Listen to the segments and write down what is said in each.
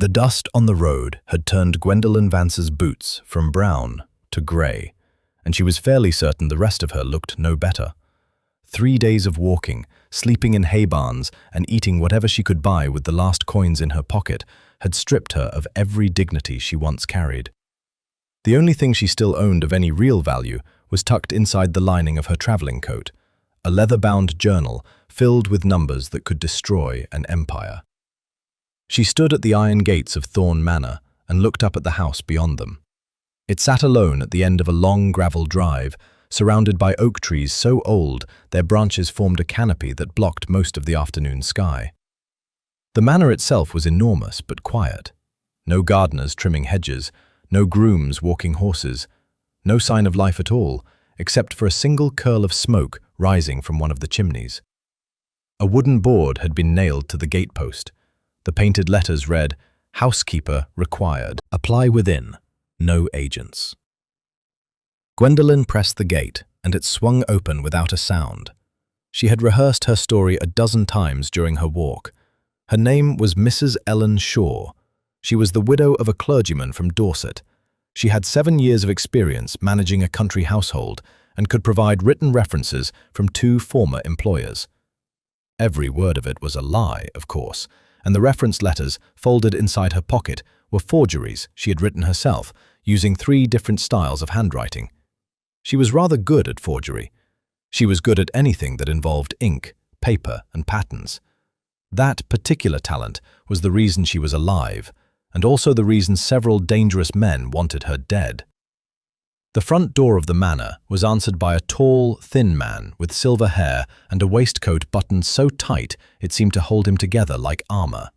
The dust on the road had turned Gwendolyn Vance's boots from brown to grey, and she was fairly certain the rest of her looked no better. 3 days of walking, sleeping in hay barns, and eating whatever she could buy with the last coins in her pocket had stripped her of every dignity she once carried. The only thing she still owned of any real value was tucked inside the lining of her travelling coat, a leather-bound journal filled with numbers that could destroy an empire. She stood at the iron gates of Thorne Manor and looked up at the house beyond them. It sat alone at the end of a long gravel drive, surrounded by oak trees so old their branches formed a canopy that blocked most of the afternoon sky. The manor itself was enormous but quiet. No gardeners trimming hedges, no grooms walking horses, no sign of life at all, except for a single curl of smoke rising from one of the chimneys. A wooden board had been nailed to the gatepost. The painted letters read, "Housekeeper required. Apply within. No agents." Gwendolyn pressed the gate, and it swung open without a sound. She had rehearsed her story a dozen times during her walk. Her name was Mrs. Ellen Shaw. She was the widow of a clergyman from Dorset. She had 7 years of experience managing a country household and could provide written references from 2 former employers. Every word of it was a lie, of course, and the reference letters folded inside her pocket were forgeries she had written herself, using 3 different styles of handwriting. She was rather good at forgery. She was good at anything that involved ink, paper, and patterns. That particular talent was the reason she was alive, and also the reason several dangerous men wanted her dead. The front door of the manor was answered by a tall, thin man with silver hair and a waistcoat buttoned so tight it seemed to hold him together like armor.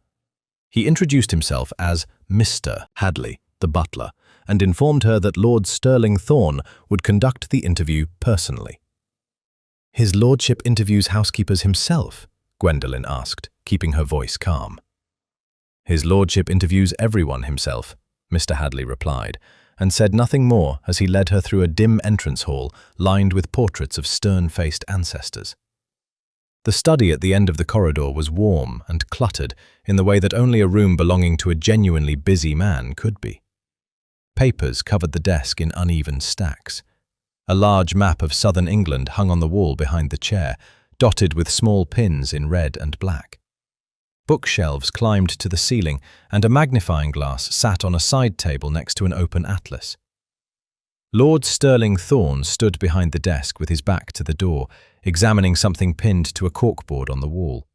He introduced himself as Mr. Hadley, the butler, and informed her that Lord Thorne would conduct the interview personally. "His lordship interviews housekeepers himself?" Gwendolyn asked, keeping her voice calm. "His lordship interviews everyone himself," Mr. Hadley replied, and said nothing more as he led her through a dim entrance hall lined with portraits of stern-faced ancestors. The study at the end of the corridor was warm and cluttered in the way that only a room belonging to a genuinely busy man could be. Papers covered the desk in uneven stacks. A large map of southern England hung on the wall behind the chair, dotted with small pins in red and black. Bookshelves climbed to the ceiling, and a magnifying glass sat on a side table next to an open atlas. Lord Thorne stood behind the desk with his back to the door, examining something pinned to a corkboard on the wall.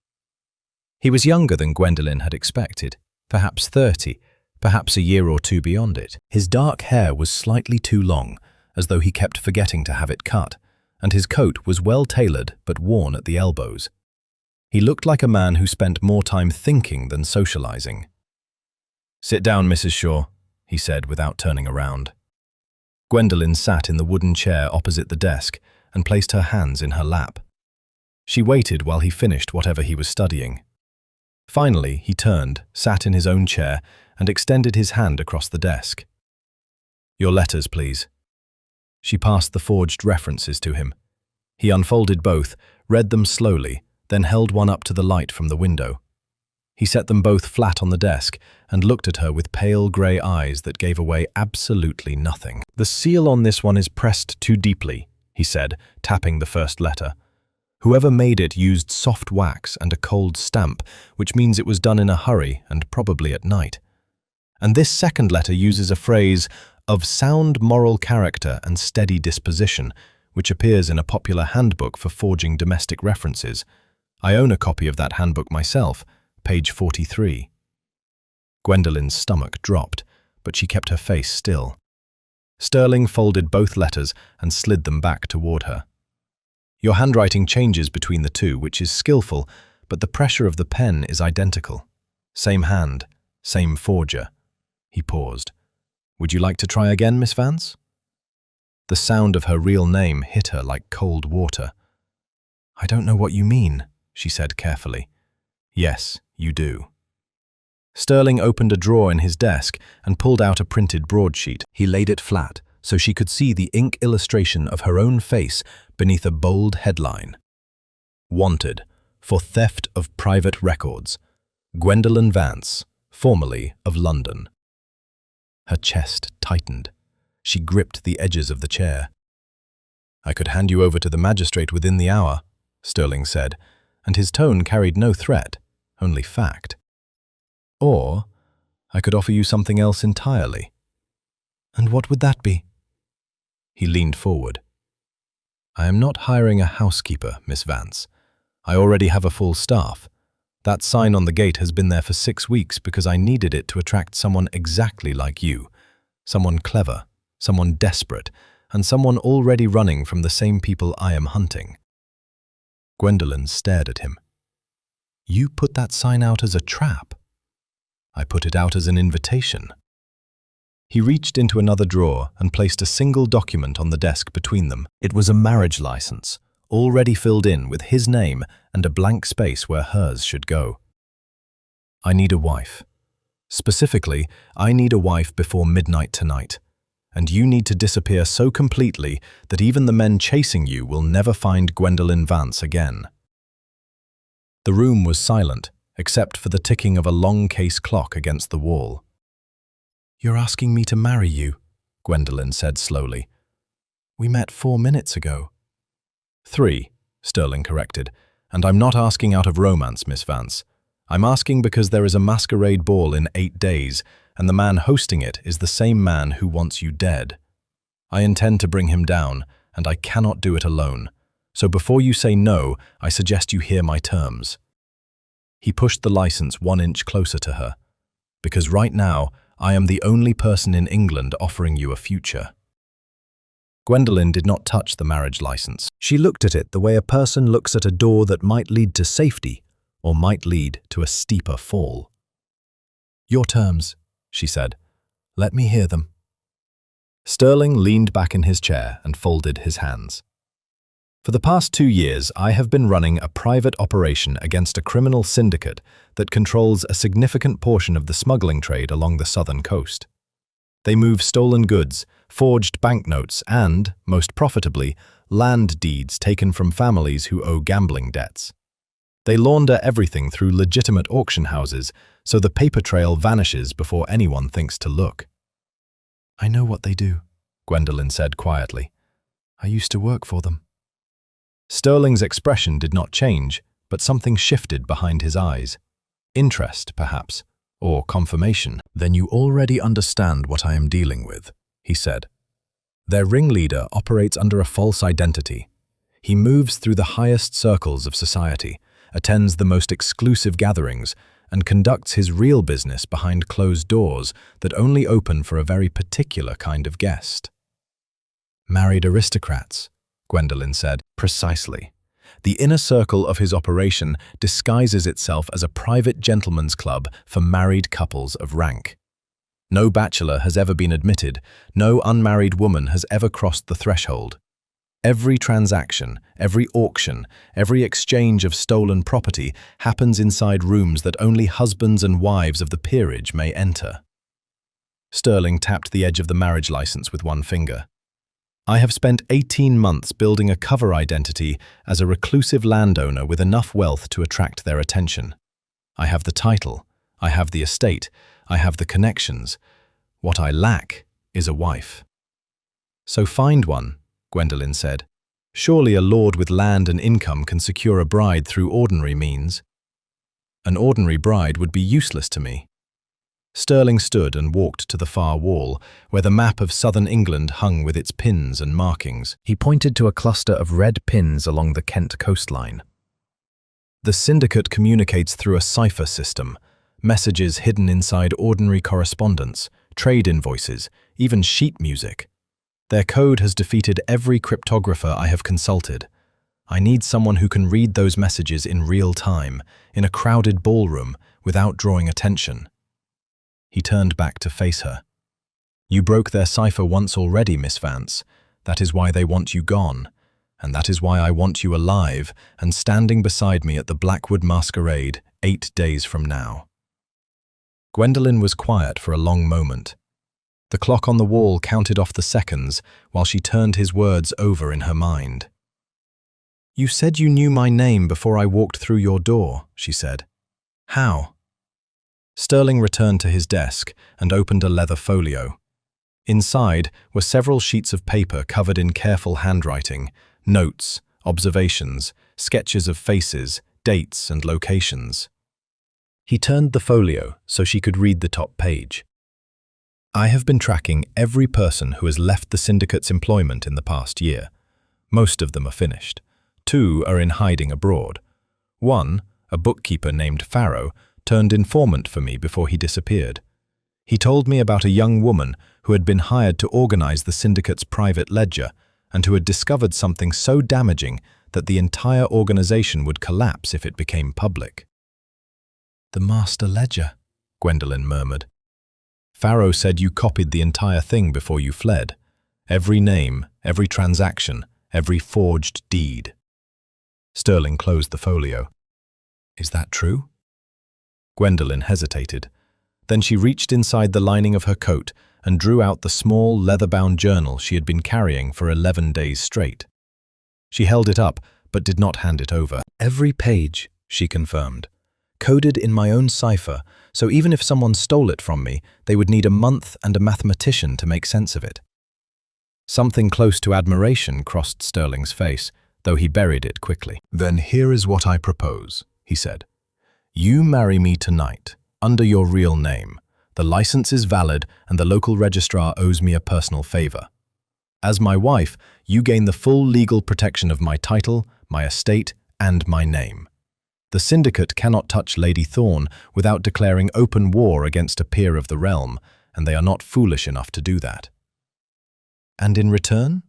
He was younger than Gwendolyn had expected, perhaps 30, perhaps a year or 2 beyond it. His dark hair was slightly too long, as though he kept forgetting to have it cut, and his coat was well tailored but worn at the elbows. He looked like a man who spent more time thinking than socializing. "Sit down, Mrs. Shaw," he said without turning around. Gwendolyn sat in the wooden chair opposite the desk and placed her hands in her lap. She waited while he finished whatever he was studying. Finally, he turned, sat in his own chair, and extended his hand across the desk. "Your letters, please." She passed the forged references to him. He unfolded both, read them slowly, then held one up to the light from the window. He set them both flat on the desk and looked at her with pale grey eyes that gave away absolutely nothing. "The seal on this one is pressed too deeply," he said, tapping the first letter. "Whoever made it used soft wax and a cold stamp, which means it was done in a hurry and probably at night. And this second letter uses a phrase, 'of sound moral character and steady disposition,' which appears in a popular handbook for forging domestic references. I own a copy of that handbook myself, page 43. Gwendolyn's stomach dropped, but she kept her face still. Sterling folded both letters and slid them back toward her. "Your handwriting changes between the two, which is skillful, but the pressure of the pen is identical. Same hand, same forger." He paused. "Would you like to try again, Miss Vance?" The sound of her real name hit her like cold water. "I don't know what you mean," she said carefully. "Yes, you do." Sterling opened a drawer in his desk and pulled out a printed broadsheet. He laid it flat so she could see the ink illustration of her own face beneath a bold headline. "Wanted for theft of private records. Gwendolyn Vance, formerly of London. Her chest tightened. She gripped the edges of the chair. "I could hand you over to the magistrate within the hour," Sterling said, and his tone carried no threat, only fact. "Or I could offer you something else entirely." "And what would that be?" He leaned forward. "I am not hiring a housekeeper, Miss Vance. I already have a full staff. That sign on the gate has been there for 6 weeks because I needed it to attract someone exactly like you, someone clever, someone desperate, and someone already running from the same people I am hunting." Gwendolyn stared at him. "You put that sign out as a trap?" "I put it out as an invitation." He reached into another drawer and placed a single document on the desk between them. It was a marriage license, already filled in with his name and a blank space where hers should go. "I need a wife. Specifically, I need a wife before midnight tonight, and you need to disappear so completely that even the men chasing you will never find Gwendolyn Vance again." The room was silent, except for the ticking of a long case clock against the wall. "You're asking me to marry you," Gwendolyn said slowly. "We met 4 minutes ago." 3, Sterling corrected, "and I'm not asking out of romance, Miss Vance. I'm asking because there is a masquerade ball in 8 days, and the man hosting it is the same man who wants you dead. I intend to bring him down, and I cannot do it alone. So before you say no, I suggest you hear my terms." He pushed the license 1 inch closer to her. "Because right now, I am the only person in England offering you a future." Gwendolyn did not touch the marriage license. She looked at it the way a person looks at a door that might lead to safety or might lead to a steeper fall. "Your terms," she said. "Let me hear them." Sterling leaned back in his chair and folded his hands. "For the past 2 years, I have been running a private operation against a criminal syndicate that controls a significant portion of the smuggling trade along the southern coast. They move stolen goods, forged banknotes, and, most profitably, land deeds taken from families who owe gambling debts. They launder everything through legitimate auction houses, so the paper trail vanishes before anyone thinks to look." "I know what they do," Gwendolyn said quietly. "I used to work for them." Sterling's expression did not change, but something shifted behind his eyes. Interest, perhaps, or confirmation. "Then you already understand what I am dealing with," he said. "Their ringleader operates under a false identity. He moves through the highest circles of society, attends the most exclusive gatherings, and conducts his real business behind closed doors that only open for a very particular kind of guest." "Married aristocrats," Gwendolyn said. "Precisely. The inner circle of his operation disguises itself as a private gentleman's club for married couples of rank. No bachelor has ever been admitted, no unmarried woman has ever crossed the threshold. Every transaction, every auction, every exchange of stolen property happens inside rooms that only husbands and wives of the peerage may enter." Sterling tapped the edge of the marriage license with one finger. "I have spent 18 months building a cover identity as a reclusive landowner with enough wealth to attract their attention. I have the title, I have the estate, I have the connections. What I lack is a wife." "So find one," Gwendolyn said. "Surely a lord with land and income can secure a bride through ordinary means." "An ordinary bride would be useless to me." Sterling stood and walked to the far wall, where the map of southern England hung with its pins and markings. He pointed to a cluster of red pins along the Kent coastline. "The syndicate communicates through a cipher system, messages hidden inside ordinary correspondence, trade invoices, even sheet music. Their code has defeated every cryptographer I have consulted. I need someone who can read those messages in real time, in a crowded ballroom, without drawing attention." He turned back to face her. "You broke their cipher once already, Miss Vance. That is why they want you gone. And that is why I want you alive and standing beside me at the Blackwood masquerade 8 days from now." Gwendolyn was quiet for a long moment. The clock on the wall counted off the seconds while she turned his words over in her mind. "You said you knew my name before I walked through your door," she said. "How?" Sterling returned to his desk and opened a leather folio. Inside were several sheets of paper covered in careful handwriting, notes, observations, sketches of faces, dates and locations. He turned the folio so she could read the top page. I have been tracking every person who has left the syndicate's employment in the past year. Most of them are finished. 2 are in hiding abroad. 1, a bookkeeper named Farrow, turned informant for me before he disappeared. He told me about a young woman who had been hired to organize the syndicate's private ledger and who had discovered something so damaging that the entire organization would collapse if it became public. "The master ledger," Gwendolyn murmured. "Farrow said you copied the entire thing before you fled. Every name, every transaction, every forged deed." Sterling closed the folio. "Is that true?" Gwendolyn hesitated. Then she reached inside the lining of her coat and drew out the small, leather-bound journal she had been carrying for 11 days straight. She held it up, but did not hand it over. "Every page," she confirmed, "coded in my own cipher, so even if someone stole it from me, they would need a month and a mathematician to make sense of it." Something close to admiration crossed Sterling's face, though he buried it quickly. "Then here is what I propose," he said. "You marry me tonight, under your real name. The license is valid and the local registrar owes me a personal favor. As my wife, you gain the full legal protection of my title, my estate, and my name. The syndicate cannot touch Lady Thorne without declaring open war against a peer of the realm, and they are not foolish enough to do that. And in return?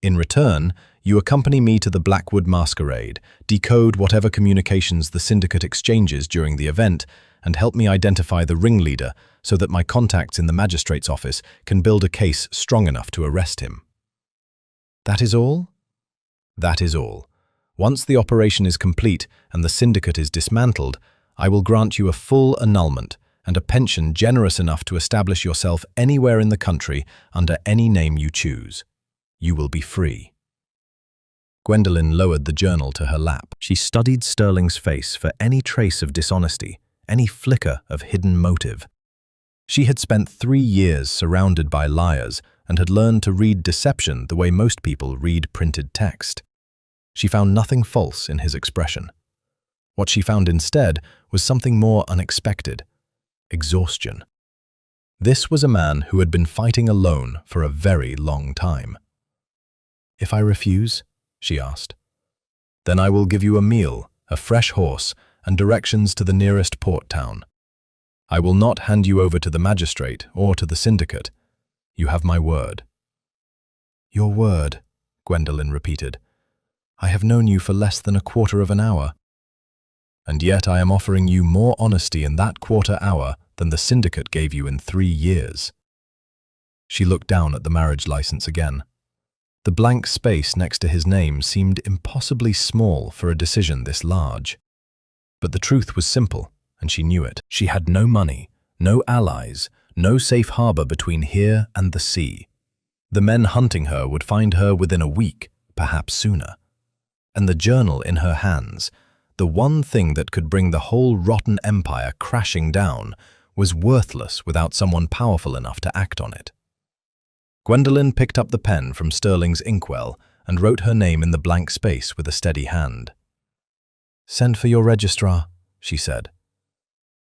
In return, you accompany me to the Blackwood masquerade, decode whatever communications the syndicate exchanges during the event, and help me identify the ringleader so that my contacts in the magistrate's office can build a case strong enough to arrest him." "That is all?" "That is all. Once the operation is complete and the syndicate is dismantled, I will grant you a full annulment and a pension generous enough to establish yourself anywhere in the country under any name you choose. You will be free." Gwendolyn lowered the journal to her lap. She studied Sterling's face for any trace of dishonesty, any flicker of hidden motive. She had spent 3 years surrounded by liars and had learned to read deception the way most people read printed text. She found nothing false in his expression. What she found instead was something more unexpected: exhaustion. This was a man who had been fighting alone for a very long time. "If I refuse?" she asked. "Then I will give you a meal, a fresh horse, and directions to the nearest port town. I will not hand you over to the magistrate or to the syndicate. You have my word." "Your word," Gwendolyn repeated. "I have known you for less than a quarter of an hour." "And yet I am offering you more honesty in that quarter hour than the syndicate gave you in 3 years. She looked down at the marriage license again. The blank space next to his name seemed impossibly small for a decision this large. But the truth was simple, and she knew it. She had no money, no allies, no safe harbor between here and the sea. The men hunting her would find her within a week, perhaps sooner. And the journal in her hands, the one thing that could bring the whole rotten empire crashing down, was worthless without someone powerful enough to act on it. Gwendolyn picked up the pen from Sterling's inkwell and wrote her name in the blank space with a steady hand. "Send for your registrar," she said.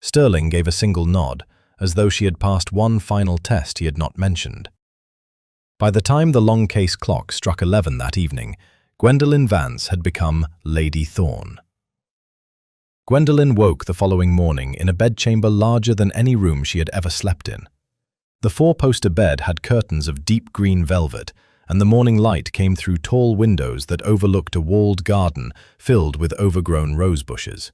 Sterling gave a single nod, as though she had passed one final test he had not mentioned. By the time the long case clock struck 11 that evening, Gwendolyn Vance had become Lady Thorne. Gwendolyn woke the following morning in a bedchamber larger than any room she had ever slept in. The 4-poster bed had curtains of deep green velvet, and the morning light came through tall windows that overlooked a walled garden filled with overgrown rose bushes.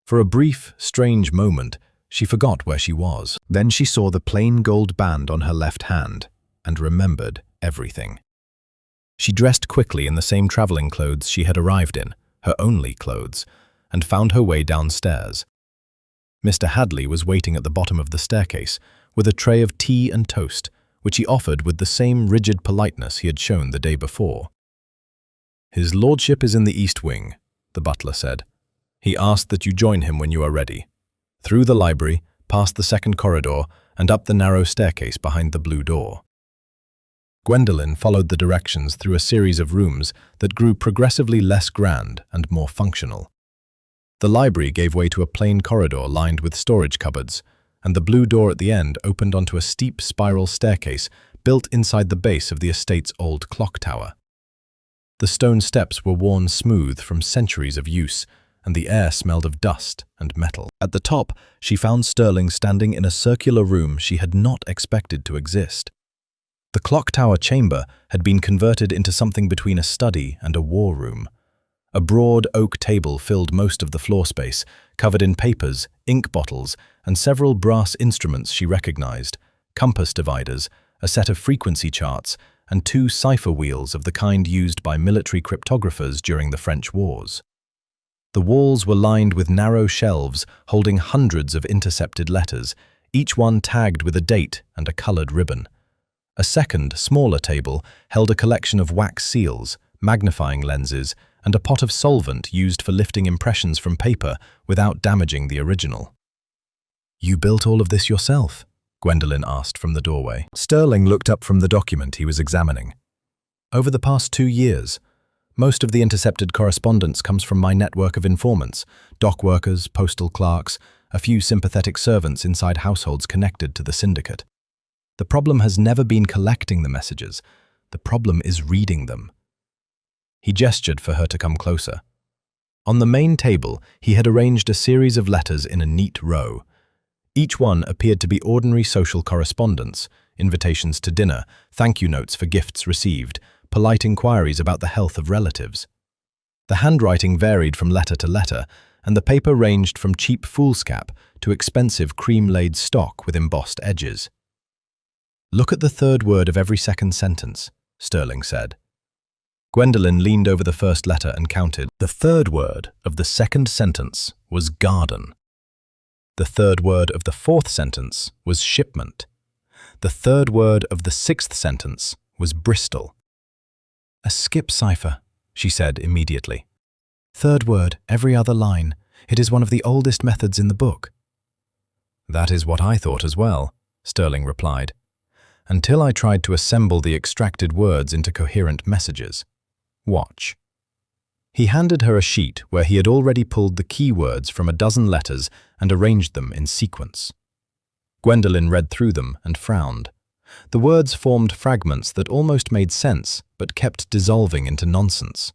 For a brief, strange moment, she forgot where she was. Then she saw the plain gold band on her left hand and remembered everything. She dressed quickly in the same traveling clothes she had arrived in, her only clothes, and found her way downstairs. Mr. Hadley was waiting at the bottom of the staircase with a tray of tea and toast, which he offered with the same rigid politeness he had shown the day before. "His lordship is in the east wing," the butler said. "He asked that you join him when you are ready." through the library, past the second corridor, and up the narrow staircase behind the blue door. Gwendolyn followed the directions through a series of rooms that grew progressively less grand and more functional. The library gave way to a plain corridor lined with storage cupboards, and the blue door at the end opened onto a steep spiral staircase built inside the base of the estate's old clock tower. The stone steps were worn smooth from centuries of use, and the air smelled of dust and metal. At the top, she found Sterling standing in a circular room she had not expected to exist. The clock tower chamber had been converted into something between a study and a war room. A broad oak table filled most of the floor space, covered in papers, ink bottles, and several brass instruments she recognized: compass dividers, a set of frequency charts, and 2 cipher wheels of the kind used by military cryptographers during the French wars. The walls were lined with narrow shelves holding hundreds of intercepted letters, each one tagged with a date and a colored ribbon. A second, smaller table held a collection of wax seals, magnifying lenses, and a pot of solvent used for lifting impressions from paper without damaging the original. "You built all of this yourself?" Gwendolyn asked from the doorway. Sterling looked up from the document he was examining. "Over the past 2 years, most of the intercepted correspondence comes from my network of informants, dock workers, postal clerks, a few sympathetic servants inside households connected to the syndicate. The problem has never been collecting the messages. The problem is reading them." He gestured for her to come closer. On the main table, he had arranged a series of letters in a neat row. Each one appeared to be ordinary social correspondence: invitations to dinner, thank you notes for gifts received, polite inquiries about the health of relatives. The handwriting varied from letter to letter, and the paper ranged from cheap foolscap to expensive cream-laid stock with embossed edges. "Look at the third word of every second sentence," Sterling said. Gwendolyn leaned over the first letter and counted. The third word of the second sentence was garden. The third word of the fourth sentence was shipment. The third word of the sixth sentence was Bristol. "A skip cipher," she said immediately. "Third word, every other line. It is one of the oldest methods in the book." "That is what I thought as well," Sterling replied, "until I tried to assemble the extracted words into coherent messages. Watch." He handed her a sheet where he had already pulled the keywords from a dozen letters and arranged them in sequence. Gwendolyn read through them and frowned. The words formed fragments that almost made sense but kept dissolving into nonsense.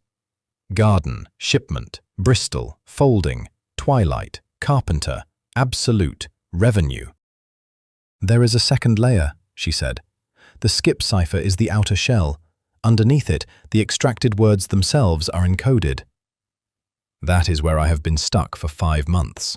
Garden, shipment, Bristol, folding, twilight, carpenter, absolute, revenue. "There is a second layer," she said. "The skip cipher is the outer shell. Underneath it, the extracted words themselves are encoded." "That is where I have been stuck for 5 months."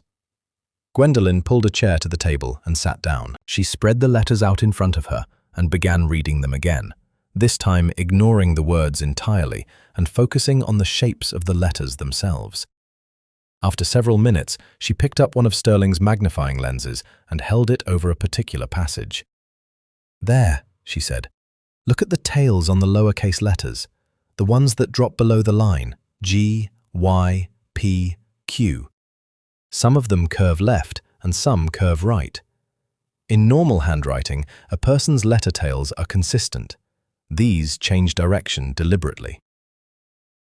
Gwendolyn pulled a chair to the table and sat down. She spread the letters out in front of her and began reading them again, this time ignoring the words entirely and focusing on the shapes of the letters themselves. After several minutes, she picked up one of Sterling's magnifying lenses and held it over a particular passage. "There," she said. "Look at the tails on the lowercase letters, the ones that drop below the line, G, Y, P, Q. Some of them curve left and some curve right. In normal handwriting, a person's letter tails are consistent. These change direction deliberately."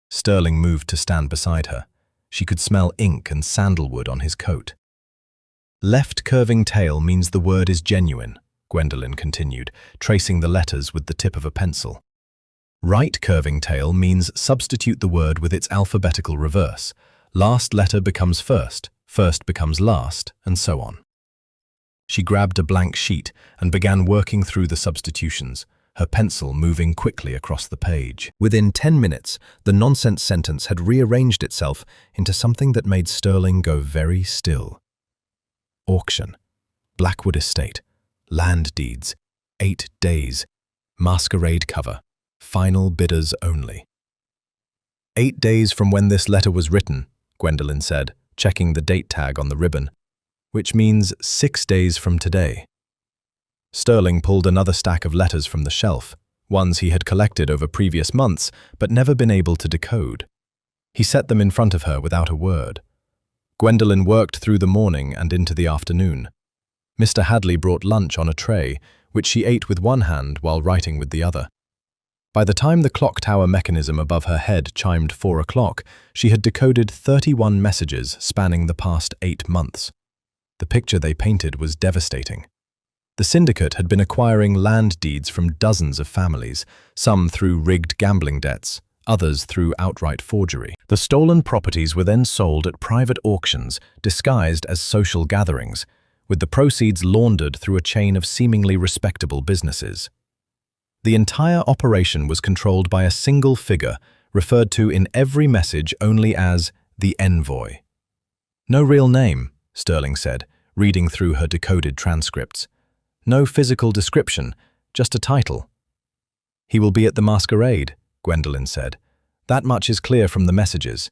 Sterling moved to stand beside her. She could smell ink and sandalwood on his coat. "Left curving tail means the word is genuine," Gwendolyn continued, tracing the letters with the tip of a pencil. "Right curving tail means substitute the word with its alphabetical reverse. Last letter becomes first, first becomes last, and so on." She grabbed a blank sheet and began working through the substitutions, her pencil moving quickly across the page. Within 10 minutes, the nonsense sentence had rearranged itself into something that made Sterling go very still. Auction. Blackwood estate. Land deeds. 8 days. Masquerade cover. Final bidders only. 8 days from when this letter was written, Gwendolyn said, checking the date tag on the ribbon, which means 6 days from today. Sterling pulled another stack of letters from the shelf, ones he had collected over previous months but never been able to decode. He set them in front of her without a word. Gwendolyn worked through the morning and into the afternoon. Mr. Hadley brought lunch on a tray, which she ate with one hand while writing with the other. By the time the clock tower mechanism above her head chimed 4 o'clock, she had decoded 31 messages spanning the past 8 months. The picture they painted was devastating. The syndicate had been acquiring land deeds from dozens of families, some through rigged gambling debts, others through outright forgery. The stolen properties were then sold at private auctions, disguised as social gatherings, with the proceeds laundered through a chain of seemingly respectable businesses. The entire operation was controlled by a single figure, referred to in every message only as the envoy. "No real name," Sterling said, reading through her decoded transcripts. "No physical description, just a title." "He will be at the masquerade," Gwendolyn said. "That much is clear from the messages.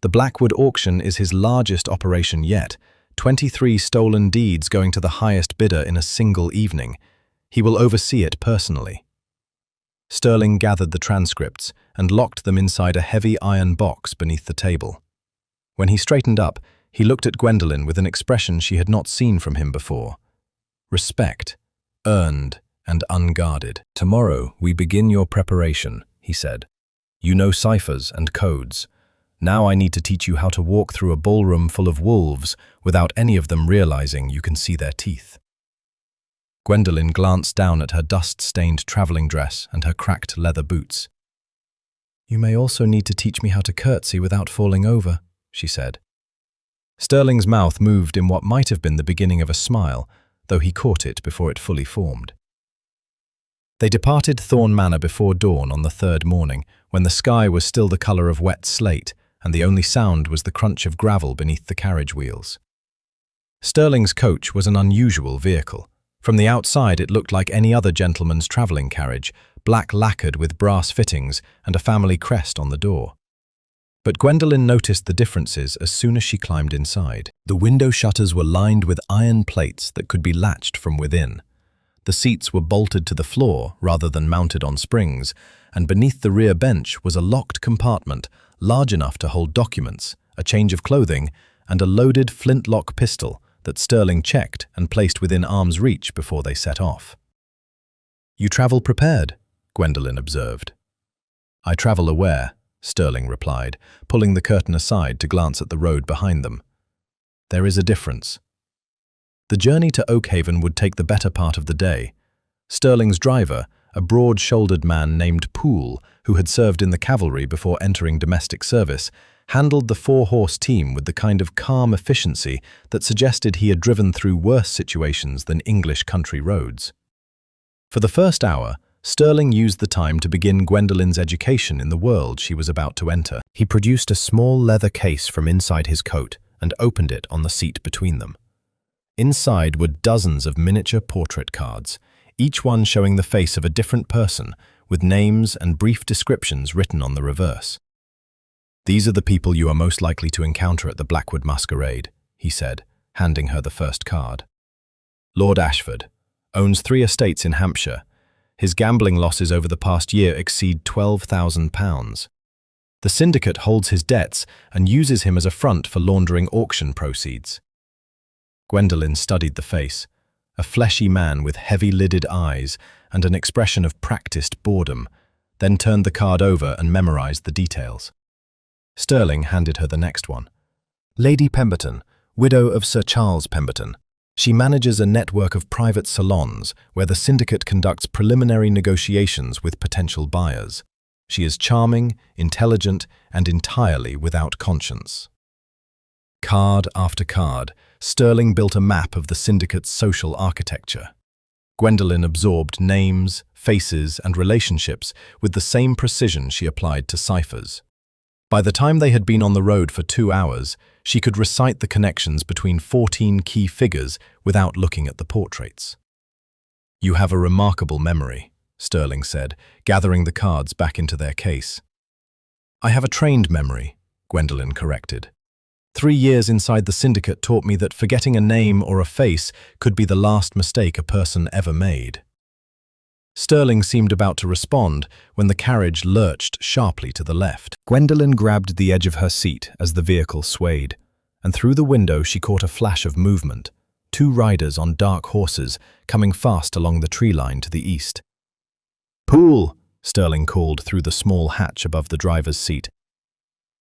The Blackwood auction is his largest operation yet, 23 stolen deeds going to the highest bidder in a single evening. He will oversee it personally." Sterling gathered the transcripts and locked them inside a heavy iron box beneath the table. When he straightened up, he looked at Gwendolyn with an expression she had not seen from him before. Respect, earned and unguarded. "Tomorrow we begin your preparation," he said. "You know ciphers and codes. Now I need to teach you how to walk through a ballroom full of wolves without any of them realizing you can see their teeth." Gwendolyn glanced down at her dust-stained traveling dress and her cracked leather boots. "You may also need to teach me how to curtsy without falling over," she said. Sterling's mouth moved in what might have been the beginning of a smile, though he caught it before it fully formed. They departed Thorne Manor before dawn on the 3rd morning, when the sky was still the colour of wet slate, and the only sound was the crunch of gravel beneath the carriage wheels. Sterling's coach was an unusual vehicle. From the outside it looked like any other gentleman's travelling carriage, black lacquered with brass fittings and a family crest on the door. But Gwendolyn noticed the differences as soon as she climbed inside. The window shutters were lined with iron plates that could be latched from within. The seats were bolted to the floor rather than mounted on springs, and beneath the rear bench was a locked compartment large enough to hold documents, a change of clothing, and a loaded flintlock pistol that Sterling checked and placed within arm's reach before they set off. "You travel prepared," Gwendolyn observed. "I travel aware," Sterling replied, pulling the curtain aside to glance at the road behind them. "There is a difference." The journey to Oakhaven would take the better part of the day. Sterling's driver, a broad-shouldered man named Poole, who had served in the cavalry before entering domestic service, handled the 4-horse team with the kind of calm efficiency that suggested he had driven through worse situations than English country roads. For the first hour, Sterling used the time to begin Gwendolyn's education in the world she was about to enter. He produced a small leather case from inside his coat and opened it on the seat between them. Inside were dozens of miniature portrait cards, each one showing the face of a different person, with names and brief descriptions written on the reverse. "These are the people you are most likely to encounter at the Blackwood masquerade," he said, handing her the first card. "Lord Ashford owns 3 estates in Hampshire. His gambling losses over the past year exceed £12,000. The syndicate holds his debts and uses him as a front for laundering auction proceeds." Gwendolyn studied the face, a fleshy man with heavy-lidded eyes and an expression of practiced boredom, then turned the card over and memorized the details. Sterling handed her the next one. "Lady Pemberton, widow of Sir Charles Pemberton. She manages a network of private salons where the syndicate conducts preliminary negotiations with potential buyers. She is charming, intelligent, and entirely without conscience." Card after card, Sterling built a map of the syndicate's social architecture. Gwendolyn absorbed names, faces, and relationships with the same precision she applied to ciphers. By the time they had been on the road for 2 hours, she could recite the connections between 14 key figures without looking at the portraits. "You have a remarkable memory," Sterling said, gathering the cards back into their case. "I have a trained memory," Gwendolyn corrected. 3 years inside the syndicate taught me that forgetting a name or a face could be the last mistake a person ever made. Sterling seemed about to respond when the carriage lurched sharply to the left. Gwendolyn grabbed the edge of her seat as the vehicle swayed. and through the window she caught a flash of movement, 2 riders on dark horses coming fast along the tree line to the east. "Poole!" Sterling called through the small hatch above the driver's seat.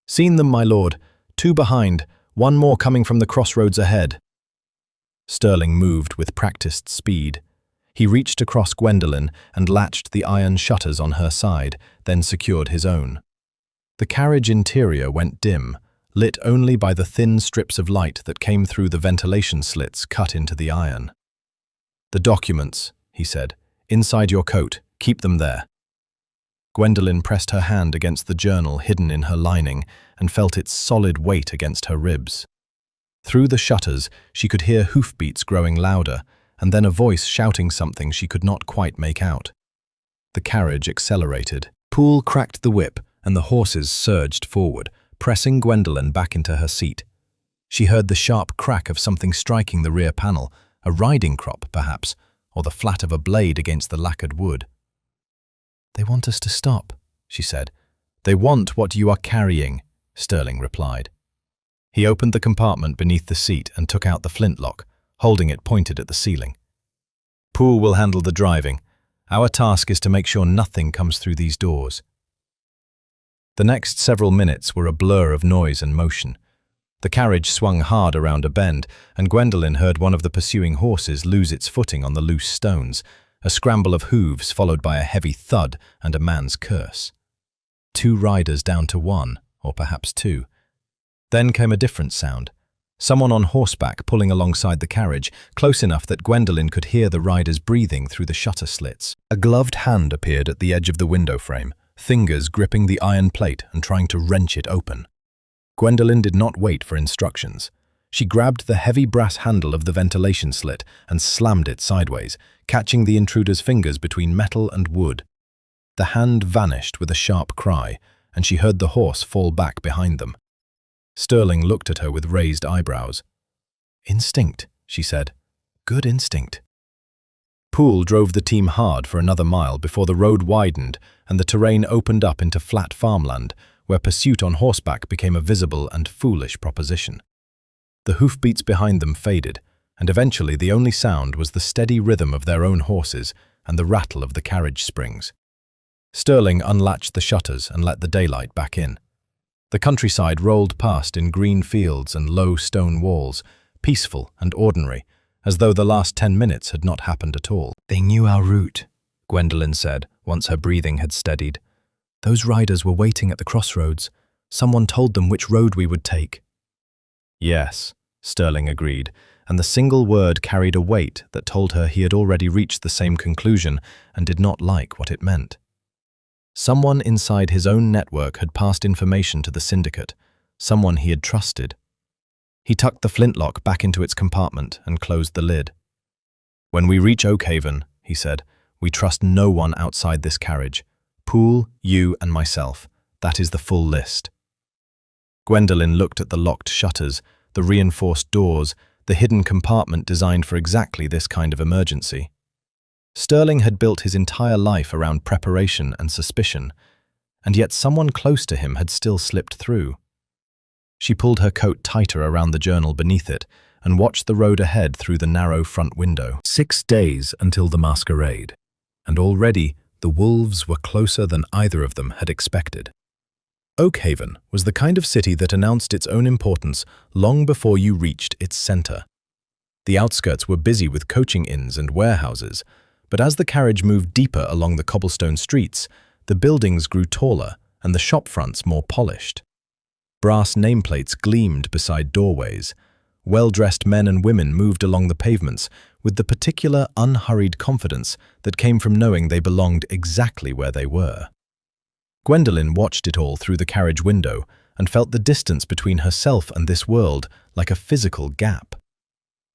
"Seen them, my lord. 2 behind, 1 more coming from the crossroads ahead." Sterling moved with practiced speed. He reached across Gwendolyn and latched the iron shutters on her side, then secured his own. The carriage interior went dim, lit only by the thin strips of light that came through the ventilation slits cut into the iron. "The documents," he said, "inside your coat. Keep them there." Gwendolyn pressed her hand against the journal hidden in her lining and felt its solid weight against her ribs. Through the shutters, she could hear hoofbeats growing louder, and then a voice shouting something she could not quite make out. The carriage accelerated. Poole cracked the whip, and the horses surged forward, pressing Gwendolyn back into her seat. She heard the sharp crack of something striking the rear panel, a riding crop, perhaps, or the flat of a blade against the lacquered wood. "They want us to stop," she said. "They want what you are carrying," Sterling replied. He opened the compartment beneath the seat and took out the flintlock, holding it pointed at the ceiling. "Poole will handle the driving. Our task is to make sure nothing comes through these doors." The next several minutes were a blur of noise and motion. The carriage swung hard around a bend, and Gwendolyn heard one of the pursuing horses lose its footing on the loose stones, a scramble of hooves followed by a heavy thud and a man's curse. 2 riders down to 1, or perhaps 2. Then came a different sound. Someone on horseback pulling alongside the carriage, close enough that Gwendolyn could hear the riders breathing through the shutter slits. A gloved hand appeared at the edge of the window frame, fingers gripping the iron plate and trying to wrench it open. Gwendolyn did not wait for instructions. She grabbed the heavy brass handle of the ventilation slit and slammed it sideways, catching the intruder's fingers between metal and wood. The hand vanished with a sharp cry, and she heard the horse fall back behind them. Sterling looked at her with raised eyebrows. "Instinct," she said. "Good instinct." Poole drove the team hard for another mile before the road widened and the terrain opened up into flat farmland, where pursuit on horseback became a visible and foolish proposition. The hoofbeats behind them faded, and eventually the only sound was the steady rhythm of their own horses and the rattle of the carriage springs. Sterling unlatched the shutters and let the daylight back in. The countryside rolled past in green fields and low stone walls, peaceful and ordinary, as though the last 10 minutes had not happened at all. "They knew our route," Gwendolyn said, once her breathing had steadied. "Those riders were waiting at the crossroads. Someone told them which road we would take." "Yes," Sterling agreed, and the single word carried a weight that told her he had already reached the same conclusion and did not like what it meant. Someone inside his own network had passed information to the syndicate, someone he had trusted. He tucked the flintlock back into its compartment and closed the lid. "When we reach Oakhaven," he said, "we trust no one outside this carriage. Poole, you, and myself. That is the full list." Gwendolyn looked at the locked shutters, the reinforced doors, the hidden compartment designed for exactly this kind of emergency. Sterling had built his entire life around preparation and suspicion, and yet someone close to him had still slipped through. She pulled her coat tighter around the journal beneath it and watched the road ahead through the narrow front window. 6 days until the masquerade, and already the wolves were closer than either of them had expected. Oakhaven was the kind of city that announced its own importance long before you reached its center. The outskirts were busy with coaching inns and warehouses, but as the carriage moved deeper along the cobblestone streets, the buildings grew taller and the shop fronts more polished. Brass nameplates gleamed beside doorways. Well-dressed men and women moved along the pavements with the particular unhurried confidence that came from knowing they belonged exactly where they were. Gwendolyn watched it all through the carriage window and felt the distance between herself and this world like a physical gap.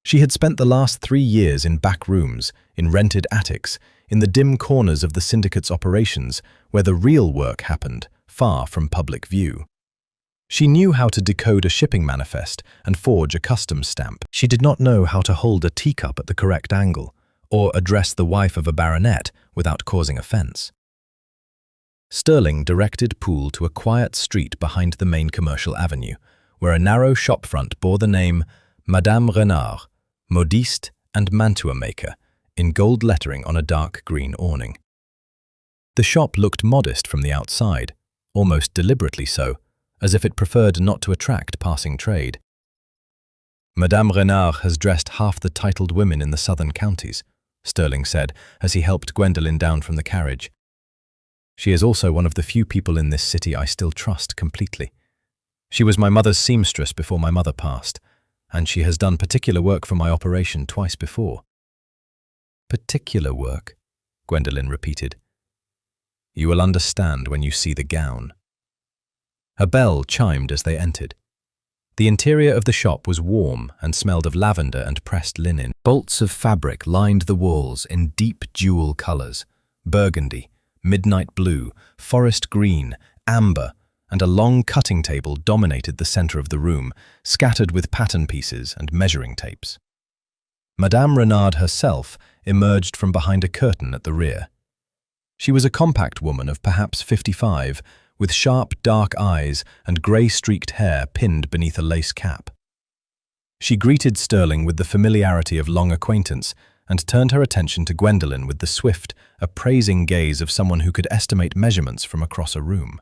She had spent the last 3 years in back rooms, in rented attics, in the dim corners of the syndicate's operations, where the real work happened, far from public view. She knew how to decode a shipping manifest and forge a customs stamp. She did not know how to hold a teacup at the correct angle, or address the wife of a baronet without causing offense. Sterling directed Poole to a quiet street behind the main commercial avenue, where a narrow shopfront bore the name Madame Renard, modiste and mantua maker, in gold lettering on a dark green awning. The shop looked modest from the outside, almost deliberately so, as if it preferred not to attract passing trade. Madame Renard has dressed half the titled women in the southern counties, Sterling said as he helped Gwendolyn down from the carriage. She is also one of the few people in this city I still trust completely. She was my mother's seamstress before my mother passed, and she has done particular work for my operation twice before. Particular work, Gwendolyn repeated. You will understand when you see the gown. A bell chimed as they entered. The interior of the shop was warm and smelled of lavender and pressed linen. Bolts of fabric lined the walls in deep jewel colors: burgundy, midnight blue, forest green, amber, and a long cutting table dominated the center of the room, scattered with pattern pieces and measuring tapes. Madame Renard herself emerged from behind a curtain at the rear. She was a compact woman of perhaps 55, with sharp, dark eyes and grey-streaked hair pinned beneath a lace cap. She greeted Sterling with the familiarity of long acquaintance and turned her attention to Gwendolyn with the swift, appraising gaze of someone who could estimate measurements from across a room.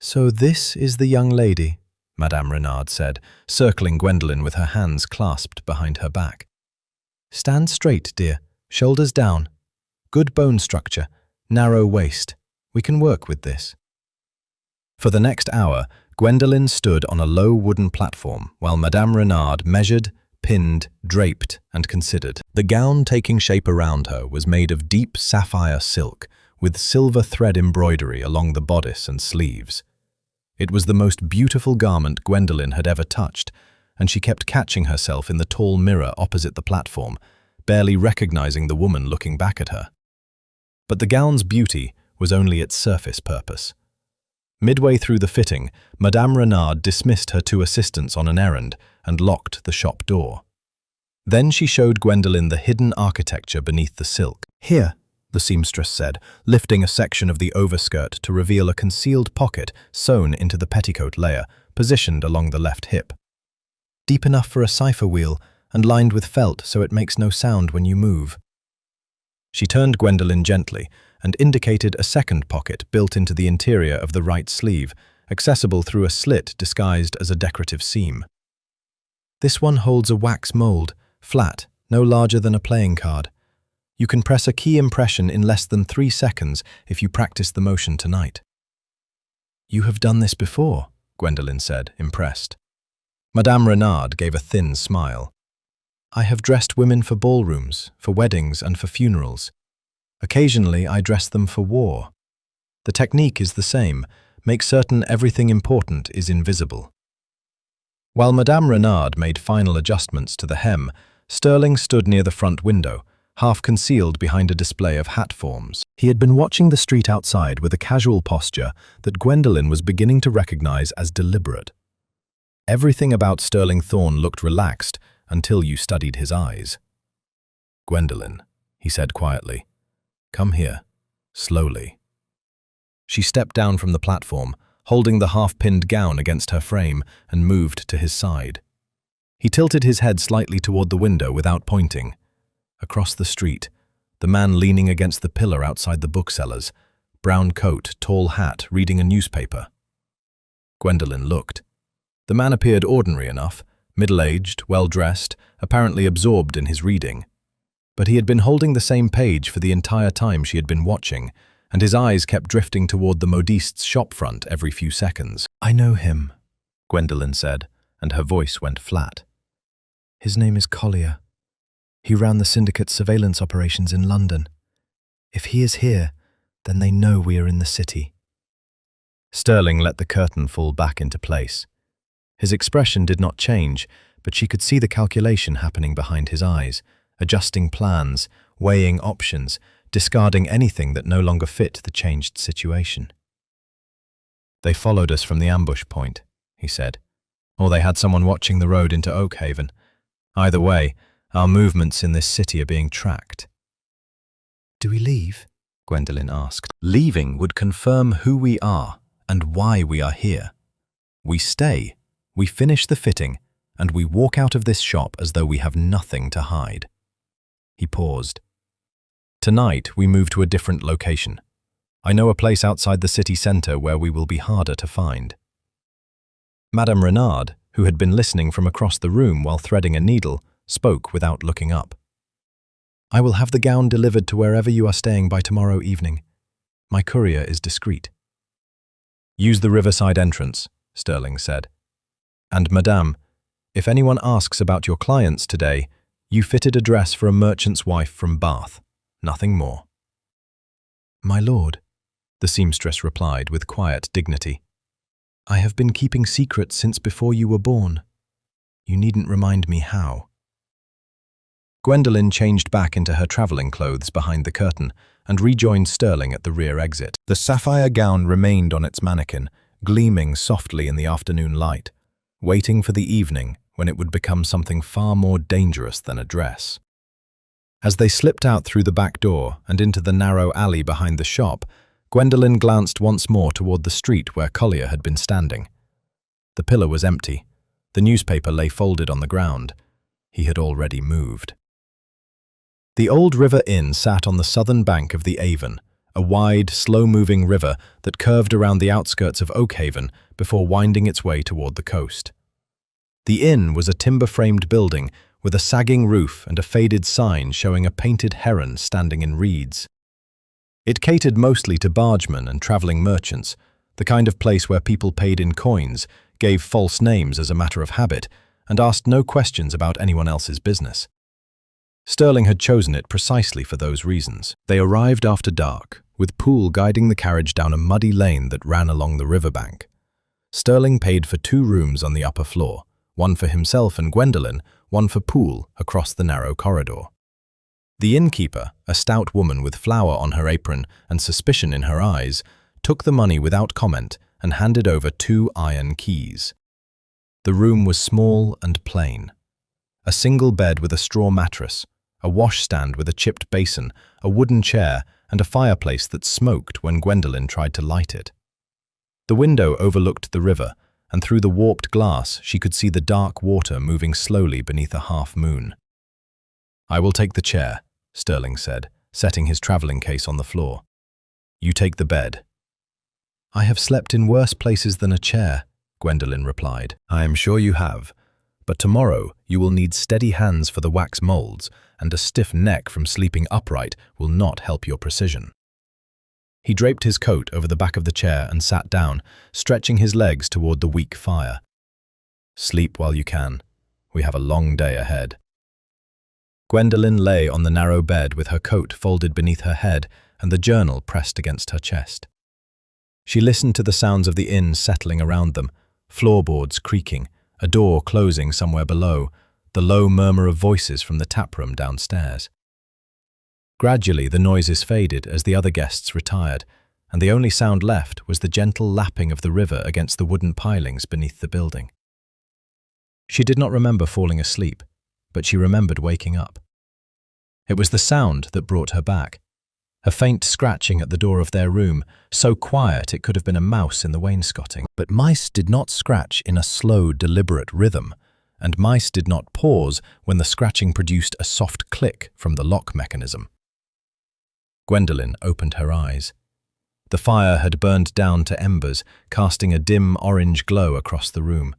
"So this is the young lady," Madame Renard said, circling Gwendolyn with her hands clasped behind her back. "Stand straight, dear, shoulders down. Good bone structure, narrow waist. We can work with this." For the next hour, Gwendolyn stood on a low wooden platform while Madame Renard measured, pinned, draped, and considered. The gown taking shape around her was made of deep sapphire silk with silver thread embroidery along the bodice and sleeves. It was the most beautiful garment Gwendolyn had ever touched, and she kept catching herself in the tall mirror opposite the platform, barely recognizing the woman looking back at her. But the gown's beauty was only its surface purpose. Midway through the fitting, Madame Renard dismissed her two assistants on an errand and locked the shop door. Then she showed Gwendolyn the hidden architecture beneath the silk. "Here," the seamstress said, lifting a section of the overskirt to reveal a concealed pocket sewn into the petticoat layer, positioned along the left hip. "Deep enough for a cipher wheel and lined with felt so it makes no sound when you move." She turned Gwendolyn gently and indicated a second pocket built into the interior of the right sleeve, accessible through a slit disguised as a decorative seam. "This one holds a wax mold, flat, no larger than a playing card. You can press a key impression in less than 3 seconds if you practice the motion tonight." "You have done this before," Gwendolyn said, impressed. Madame Renard gave a thin smile. "I have dressed women for ballrooms, for weddings, and for funerals. Occasionally, I dress them for war. The technique is the same: make certain everything important is invisible." While Madame Renard made final adjustments to the hem, Sterling stood near the front window, half concealed behind a display of hat forms. He had been watching the street outside with a casual posture that Gwendolyn was beginning to recognize as deliberate. Everything about Sterling Thorne looked relaxed until you studied his eyes. "Gwendolyn," he said quietly, "come here, slowly." She stepped down from the platform, holding the half-pinned gown against her frame, and moved to his side. He tilted his head slightly toward the window without pointing. Across the street, the man leaning against the pillar outside the bookseller's, brown coat, tall hat, reading a newspaper. Gwendolyn looked. The man appeared ordinary enough, middle-aged, well-dressed, apparently absorbed in his reading. But he had been holding the same page for the entire time she had been watching, and his eyes kept drifting toward the modiste's shopfront every few seconds. "I know him," Gwendolyn said, and her voice went flat. "His name is Collier. He ran the syndicate's surveillance operations in London. If he is here, then they know we are in the city." Sterling let the curtain fall back into place. His expression did not change, but she could see the calculation happening behind his eyes, adjusting plans, weighing options, discarding anything that no longer fit the changed situation. "They followed us from the ambush point," he said, "or they had someone watching the road into Oakhaven. Either way, our movements in this city are being tracked." "Do we leave?" Gwendolyn asked. "Leaving would confirm who we are and why we are here. We stay We finish the fitting, and we walk out of this shop as though we have nothing to hide." He paused. "Tonight, we move to a different location. I know a place outside the city centre where we will be harder to find." Madame Renard, who had been listening from across the room while threading a needle, spoke without looking up. "I will have the gown delivered to wherever you are staying by tomorrow evening. My courier is discreet." "Use the riverside entrance," Sterling said. "And madame, if anyone asks about your clients today, you fitted a dress for a merchant's wife from Bath. Nothing more." "My lord," the seamstress replied with quiet dignity, "I have been keeping secrets since before you were born. You needn't remind me how." Gwendolyn changed back into her travelling clothes behind the curtain and rejoined Sterling at the rear exit. The sapphire gown remained on its mannequin, gleaming softly in the afternoon light, waiting for the evening when it would become something far more dangerous than a dress. As they slipped out through the back door and into the narrow alley behind the shop, Gwendolyn glanced once more toward the street where Collier had been standing. The pillar was empty. The newspaper lay folded on the ground. He had already moved. The Old River Inn sat on the southern bank of the Avon, a wide, slow-moving river that curved around the outskirts of Oakhaven before winding its way toward the coast. The inn was a timber-framed building with a sagging roof and a faded sign showing a painted heron standing in reeds. It catered mostly to bargemen and travelling merchants, the kind of place where people paid in coins, gave false names as a matter of habit, and asked no questions about anyone else's business. Sterling had chosen it precisely for those reasons. They arrived after dark, with Poole guiding the carriage down a muddy lane that ran along the riverbank. Sterling paid for 2 rooms on the upper floor, one for himself and Gwendolyn, one for Poole across the narrow corridor. The innkeeper, a stout woman with flour on her apron and suspicion in her eyes, took the money without comment and handed over 2 iron keys. The room was small and plain. A single bed with a straw mattress, a washstand with a chipped basin, a wooden chair, and a fireplace that smoked when Gwendolyn tried to light it. The window overlooked the river, and through the warped glass she could see the dark water moving slowly beneath a half-moon. "I will take the chair," Sterling said, setting his travelling case on the floor. "You take the bed." "I have slept in worse places than a chair," Gwendolyn replied. "I am sure you have. But tomorrow you will need steady hands for the wax molds, and a stiff neck from sleeping upright will not help your precision." He draped his coat over the back of the chair and sat down, stretching his legs toward the weak fire. "Sleep while you can. We have a long day ahead." Gwendolyn lay on the narrow bed with her coat folded beneath her head and the journal pressed against her chest. She listened to the sounds of the inn settling around them, floorboards creaking, a door closing somewhere below, the low murmur of voices from the taproom downstairs. Gradually the noises faded as the other guests retired, and the only sound left was the gentle lapping of the river against the wooden pilings beneath the building. She did not remember falling asleep, but she remembered waking up. It was the sound that brought her back, a faint scratching at the door of their room, so quiet it could have been a mouse in the wainscoting. But mice did not scratch in a slow, deliberate rhythm, and mice did not pause when the scratching produced a soft click from the lock mechanism. Gwendolyn opened her eyes. The fire had burned down to embers, casting a dim orange glow across the room.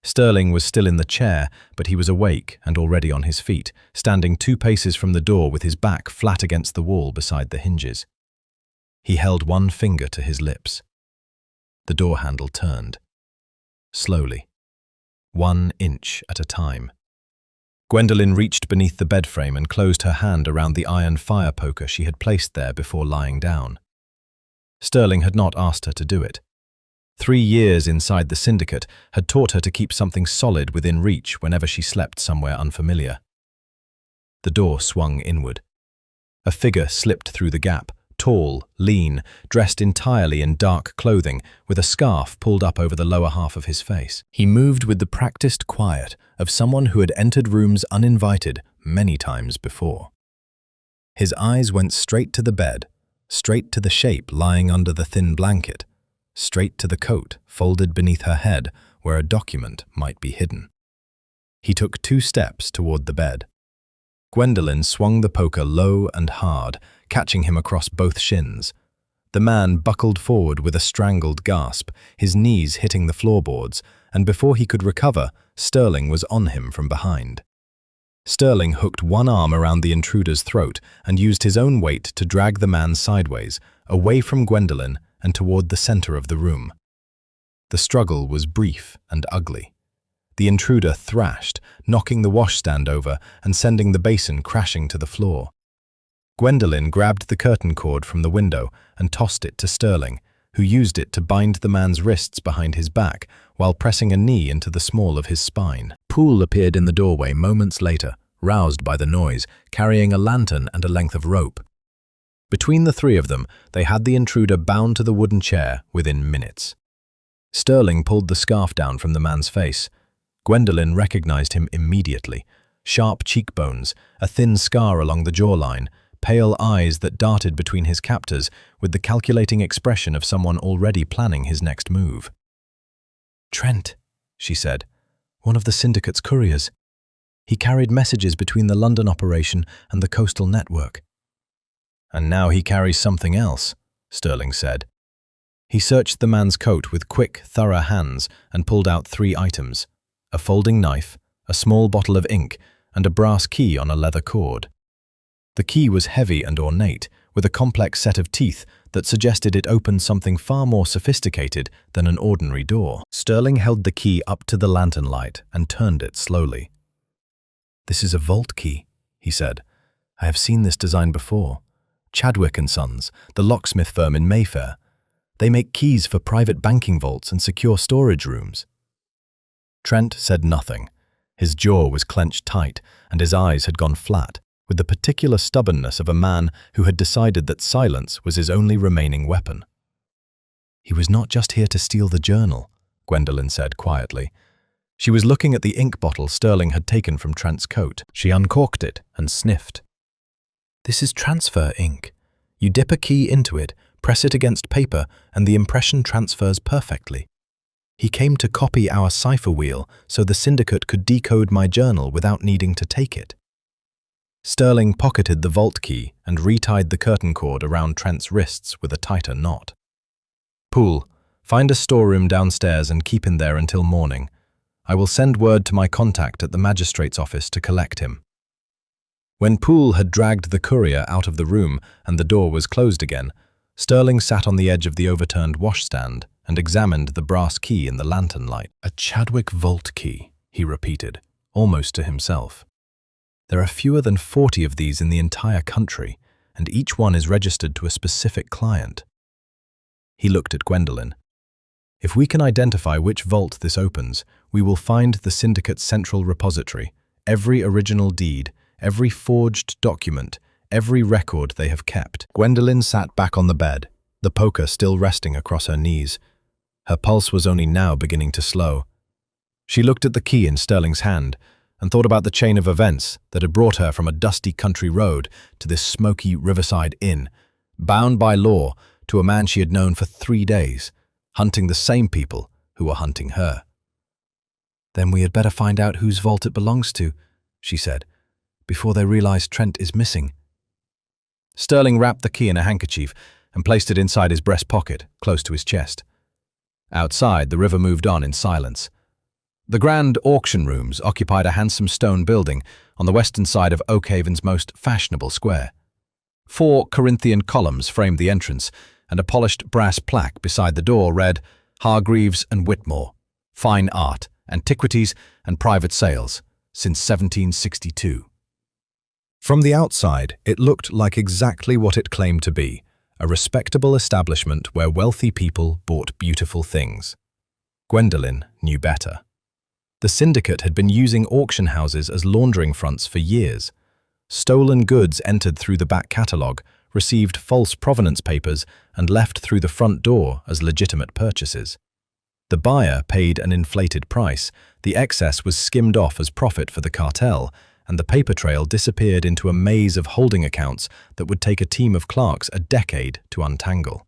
Sterling was still in the chair, but he was awake and already on his feet, standing 2 paces from the door with his back flat against the wall beside the hinges. He held one finger to his lips. The door handle turned. Slowly. 1 inch at a time. Gwendolyn reached beneath the bed frame and closed her hand around the iron fire poker she had placed there before lying down. Sterling had not asked her to do it. 3 years inside the syndicate had taught her to keep something solid within reach whenever she slept somewhere unfamiliar. The door swung inward. A figure slipped through the gap, tall, lean, dressed entirely in dark clothing, with a scarf pulled up over the lower half of his face. He moved with the practiced quiet of someone who had entered rooms uninvited many times before. His eyes went straight to the bed, straight to the shape lying under the thin blanket, straight to the coat folded beneath her head, where a document might be hidden. He took 2 steps toward the bed. Gwendolyn swung the poker low and hard, catching him across both shins. The man buckled forward with a strangled gasp, his knees hitting the floorboards, and before he could recover, Sterling was on him from behind. Sterling hooked one arm around the intruder's throat and used his own weight to drag the man sideways, away from Gwendolyn and toward the center of the room. The struggle was brief and ugly. The intruder thrashed, knocking the washstand over and sending the basin crashing to the floor. Gwendolyn grabbed the curtain cord from the window and tossed it to Sterling, who used it to bind the man's wrists behind his back while pressing a knee into the small of his spine. Poole appeared in the doorway moments later, roused by the noise, carrying a lantern and a length of rope. Between the 3 of them, they had the intruder bound to the wooden chair within minutes. Sterling pulled the scarf down from the man's face. Gwendolyn recognized him immediately. Sharp cheekbones, a thin scar along the jawline, pale eyes that darted between his captors with the calculating expression of someone already planning his next move. "Trent," she said, "one of the syndicate's couriers. He carried messages between the London operation and the coastal network." "And now he carries something else," Sterling said. He searched the man's coat with quick, thorough hands and pulled out 3 items: a folding knife, a small bottle of ink, and a brass key on a leather cord. The key was heavy and ornate, with a complex set of teeth that suggested it opened something far more sophisticated than an ordinary door. Sterling held the key up to the lantern light and turned it slowly. "This is a vault key," he said. "I have seen this design before. Chadwick & Sons, the locksmith firm in Mayfair. They make keys for private banking vaults and secure storage rooms." Trent said nothing. His jaw was clenched tight and his eyes had gone flat, with the particular stubbornness of a man who had decided that silence was his only remaining weapon. "He was not just here to steal the journal," Gwendolyn said quietly. She was looking at the ink bottle Sterling had taken from Trent's coat. She uncorked it and sniffed. "This is transfer ink. You dip a key into it, press it against paper, and the impression transfers perfectly. He came to copy our cipher wheel so the syndicate could decode my journal without needing to take it." Sterling pocketed the vault key and retied the curtain cord around Trent's wrists with a tighter knot. "Poole, find a storeroom downstairs and keep him there until morning. I will send word to my contact at the magistrate's office to collect him." When Poole had dragged the courier out of the room and the door was closed again, Sterling sat on the edge of the overturned washstand and examined the brass key in the lantern light. "A Chadwick vault key," he repeated, almost to himself. "There are fewer than 40 of these in the entire country, and each one is registered to a specific client." He looked at Gwendolyn. "If we can identify which vault this opens, we will find the syndicate's central repository, every original deed, every forged document, every record they have kept." Gwendolyn sat back on the bed, the poker still resting across her knees. Her pulse was only now beginning to slow. She looked at the key in Sterling's hand and thought about the chain of events that had brought her from a dusty country road to this smoky riverside inn, bound by law to a man she had known for 3 days, hunting the same people who were hunting her. "Then we had better find out whose vault it belongs to," she said, "before they realize Trent is missing." Sterling wrapped the key in a handkerchief and placed it inside his breast pocket, close to his chest. Outside, the river moved on in silence. The grand auction rooms occupied a handsome stone building on the western side of Oakhaven's most fashionable square. 4 Corinthian columns framed the entrance, and a polished brass plaque beside the door read, "Hargreaves and Whitmore, Fine Art, Antiquities and Private Sales, since 1762. From the outside, it looked like exactly what it claimed to be, a respectable establishment where wealthy people bought beautiful things. Gwendolyn knew better. The syndicate had been using auction houses as laundering fronts for years. Stolen goods entered through the back catalogue, received false provenance papers, and left through the front door as legitimate purchases. The buyer paid an inflated price, the excess was skimmed off as profit for the cartel, and the paper trail disappeared into a maze of holding accounts that would take a team of clerks a decade to untangle.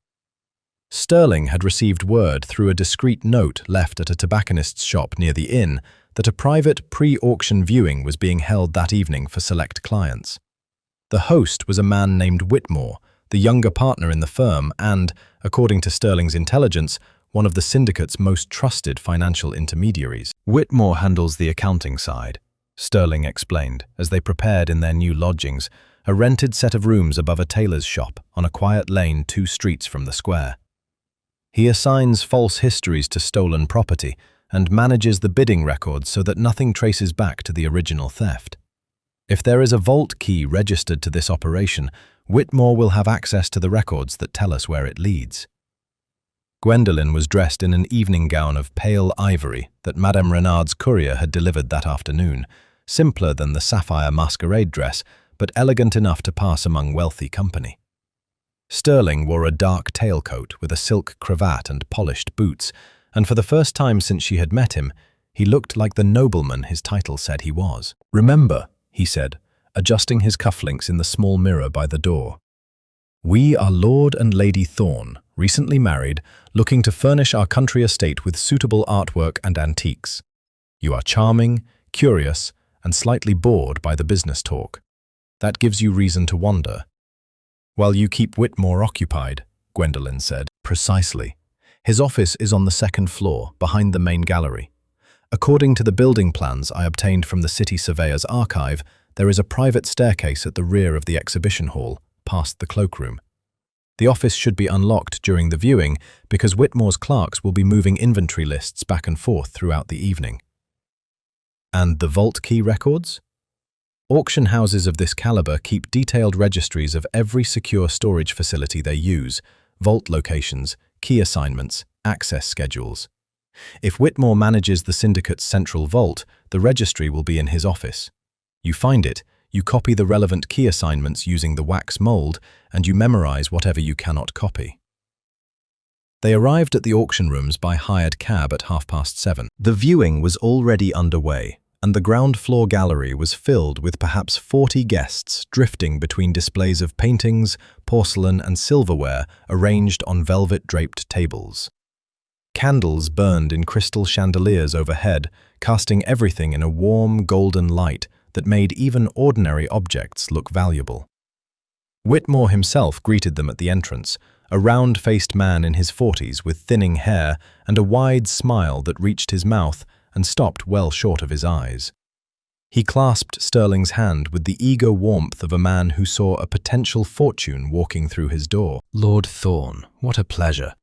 Sterling had received word through a discreet note left at a tobacconist's shop near the inn that a private pre-auction viewing was being held that evening for select clients. The host was a man named Whitmore, the younger partner in the firm and, according to Sterling's intelligence, one of the syndicate's most trusted financial intermediaries. "Whitmore handles the accounting side," Sterling explained, as they prepared in their new lodgings, a rented set of rooms above a tailor's shop on a quiet lane 2 streets from the square. "He assigns false histories to stolen property and manages the bidding records so that nothing traces back to the original theft. If there is a vault key registered to this operation, Whitmore will have access to the records that tell us where it leads." Gwendolyn was dressed in an evening gown of pale ivory that Madame Renard's courier had delivered that afternoon, simpler than the sapphire masquerade dress, but elegant enough to pass among wealthy company. Sterling wore a dark tailcoat with a silk cravat and polished boots, and for the first time since she had met him, he looked like the nobleman his title said he was. "Remember," he said, adjusting his cufflinks in the small mirror by the door, "we are Lord and Lady Thorne, recently married, looking to furnish our country estate with suitable artwork and antiques. You are charming, curious, and slightly bored by the business talk. That gives you reason to wonder." "While you keep Whitmore occupied," Gwendolyn said. "Precisely. His office is on the 2nd floor, behind the main gallery. According to the building plans I obtained from the city surveyor's archive, there is a private staircase at the rear of the exhibition hall, past the cloakroom. The office should be unlocked during the viewing because Whitmore's clerks will be moving inventory lists back and forth throughout the evening." "And the vault key records?" "Auction houses of this caliber keep detailed registries of every secure storage facility they use, vault locations, key assignments, access schedules. If Whitmore manages the syndicate's central vault, the registry will be in his office. You find it, you copy the relevant key assignments using the wax mold, and you memorize whatever you cannot copy." They arrived at the auction rooms by hired cab at 7:30. The viewing was already underway, and the ground floor gallery was filled with perhaps 40 guests drifting between displays of paintings, porcelain and silverware arranged on velvet-draped tables. Candles burned in crystal chandeliers overhead, casting everything in a warm, golden light that made even ordinary objects look valuable. Whitmore himself greeted them at the entrance, a round-faced man in his 40s with thinning hair and a wide smile that reached his mouth and stopped well short of his eyes. He clasped Sterling's hand with the eager warmth of a man who saw a potential fortune walking through his door. "Lord Thorne, what a pleasure.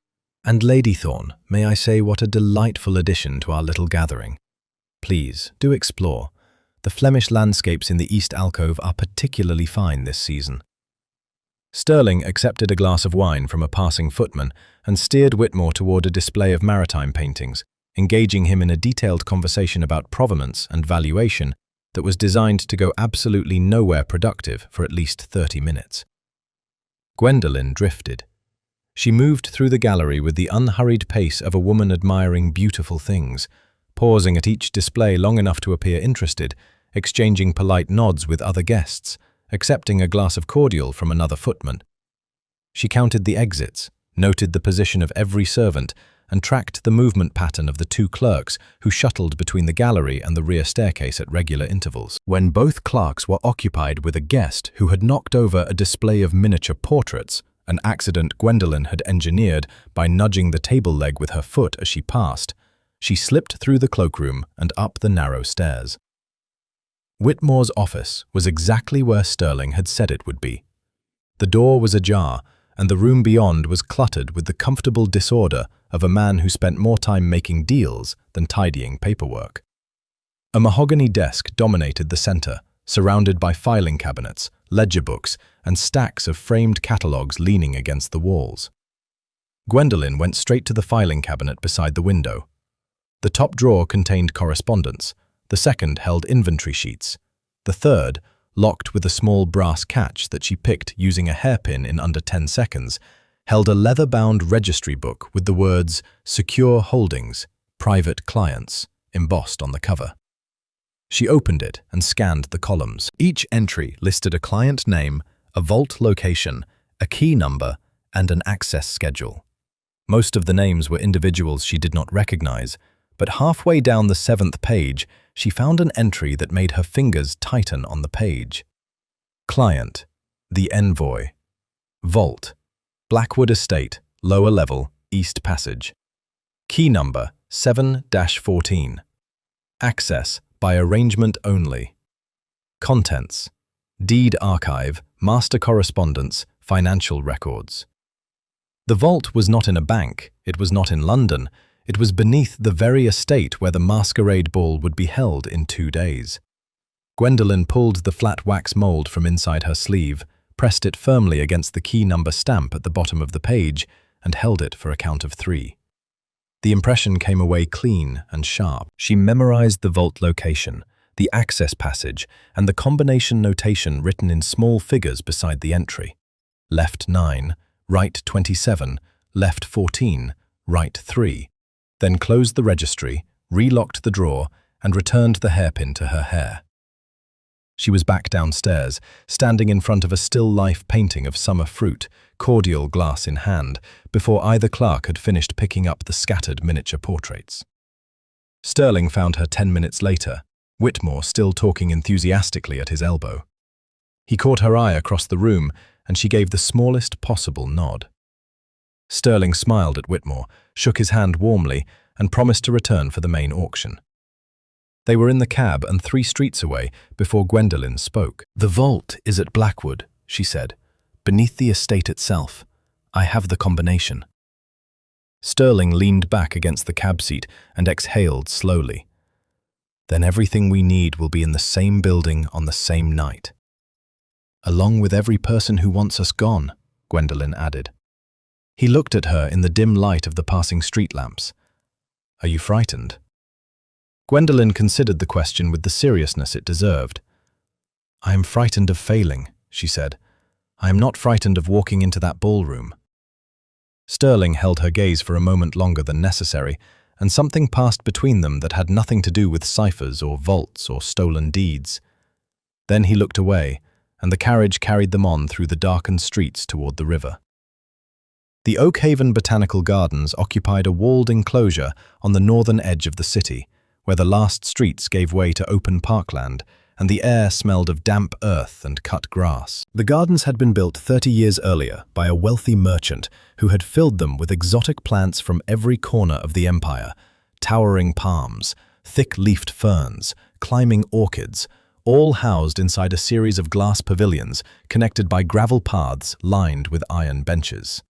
And Lady Thorne, may I say what a delightful addition to our little gathering. Please, do explore. The Flemish landscapes in the East Alcove are particularly fine this season." Sterling accepted a glass of wine from a passing footman and steered Whitmore toward a display of maritime paintings, engaging him in a detailed conversation about provenance and valuation that was designed to go absolutely nowhere productive for at least 30 minutes. Gwendolyn drifted. She moved through the gallery with the unhurried pace of a woman admiring beautiful things, pausing at each display long enough to appear interested, exchanging polite nods with other guests, accepting a glass of cordial from another footman. She counted the exits, noted the position of every servant, and tracked the movement pattern of the 2 clerks who shuttled between the gallery and the rear staircase at regular intervals. When both clerks were occupied with a guest who had knocked over a display of miniature portraits, an accident Gwendolyn had engineered by nudging the table leg with her foot as she passed, she slipped through the cloakroom and up the narrow stairs. Whitmore's office was exactly where Sterling had said it would be. The door was ajar, and the room beyond was cluttered with the comfortable disorder of a man who spent more time making deals than tidying paperwork. A mahogany desk dominated the center, surrounded by filing cabinets, ledger books, and stacks of framed catalogues leaning against the walls. Gwendolyn went straight to the filing cabinet beside the window. The top drawer contained correspondence, the second held inventory sheets, the third, locked with a small brass catch that she picked using a hairpin in under 10 seconds, held a leather-bound registry book with the words "Secure Holdings, Private Clients" embossed on the cover. She opened it and scanned the columns. Each entry listed a client name, a vault location, a key number, and an access schedule. Most of the names were individuals she did not recognize, but halfway down the 7th page, she found an entry that made her fingers tighten on the page. Client, the Envoy. Vault, Blackwood Estate, lower level, East Passage. Key number 7-14. Access by arrangement only. Contents: Deed Archive, Master Correspondence, Financial Records. The vault was not in a bank, it was not in London, it was beneath the very estate where the masquerade ball would be held in 2 days. Gwendolyn pulled the flat wax mold from inside her sleeve, pressed it firmly against the key number stamp at the bottom of the page, and held it for a count of 3. The impression came away clean and sharp. She memorized the vault location, the access passage, and the combination notation written in small figures beside the entry. Left 9, right 27, left 14, right 3. Then closed the registry, relocked the drawer, and returned the hairpin to her hair. She was back downstairs, standing in front of a still-life painting of summer fruit, cordial glass in hand, before either clerk had finished picking up the scattered miniature portraits. Sterling found her 10 minutes later, Whitmore still talking enthusiastically at his elbow. He caught her eye across the room, and she gave the smallest possible nod. Sterling smiled at Whitmore, shook his hand warmly, and promised to return for the main auction. They were in the cab and 3 streets away before Gwendolyn spoke. "The vault is at Blackwood," she said, "beneath the estate itself. I have the combination." Sterling leaned back against the cab seat and exhaled slowly. "Then everything we need will be in the same building on the same night." "Along with every person who wants us gone," Gwendolyn added. He looked at her in the dim light of the passing street lamps. "Are you frightened?" Gwendolyn considered the question with the seriousness it deserved. "I am frightened of failing," she said. "I am not frightened of walking into that ballroom." Sterling held her gaze for a moment longer than necessary, and something passed between them that had nothing to do with ciphers or vaults or stolen deeds. Then he looked away, and the carriage carried them on through the darkened streets toward the river. The Oakhaven Botanical Gardens occupied a walled enclosure on the northern edge of the city, where the last streets gave way to open parkland, and the air smelled of damp earth and cut grass. The gardens had been built 30 years earlier by a wealthy merchant who had filled them with exotic plants from every corner of the empire, towering palms, thick-leafed ferns, climbing orchids, all housed inside a series of glass pavilions connected by gravel paths lined with iron benches.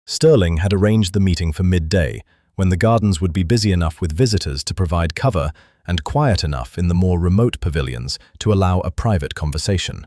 Sterling had arranged the meeting for midday, when the gardens would be busy enough with visitors to provide cover and quiet enough in the more remote pavilions to allow a private conversation.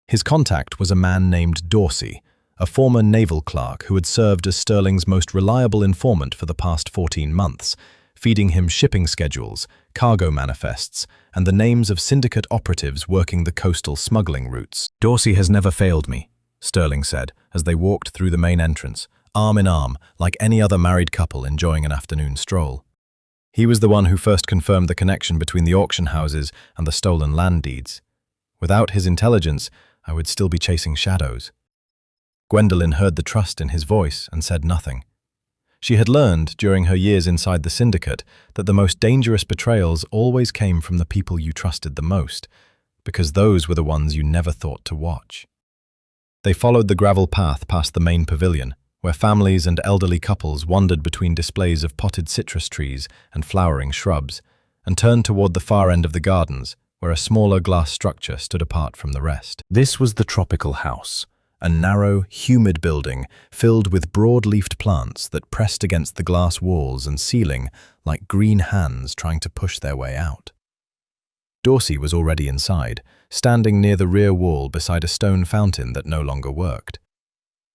His contact was a man named Dorsey, a former naval clerk who had served as Sterling's most reliable informant for the past 14 months, feeding him shipping schedules, cargo manifests, and the names of syndicate operatives working the coastal smuggling routes. "Dorsey has never failed me," Sterling said as they walked through the main entrance, arm in arm, like any other married couple enjoying an afternoon stroll. He was the one who first confirmed the connection between the auction houses and the stolen land deeds. Without his intelligence, I would still be chasing shadows. Gwendolyn heard the trust in his voice and said nothing. She had learned, during her years inside the syndicate, that the most dangerous betrayals always came from the people you trusted the most, because those were the ones you never thought to watch. They followed the gravel path past the main pavilion, where families and elderly couples wandered between displays of potted citrus trees and flowering shrubs, and turned toward the far end of the gardens, where a smaller glass structure stood apart from the rest. This was the Tropical House, a narrow, humid building filled with broad-leafed plants that pressed against the glass walls and ceiling like green hands trying to push their way out. Dorsey was already inside, standing near the rear wall beside a stone fountain that no longer worked.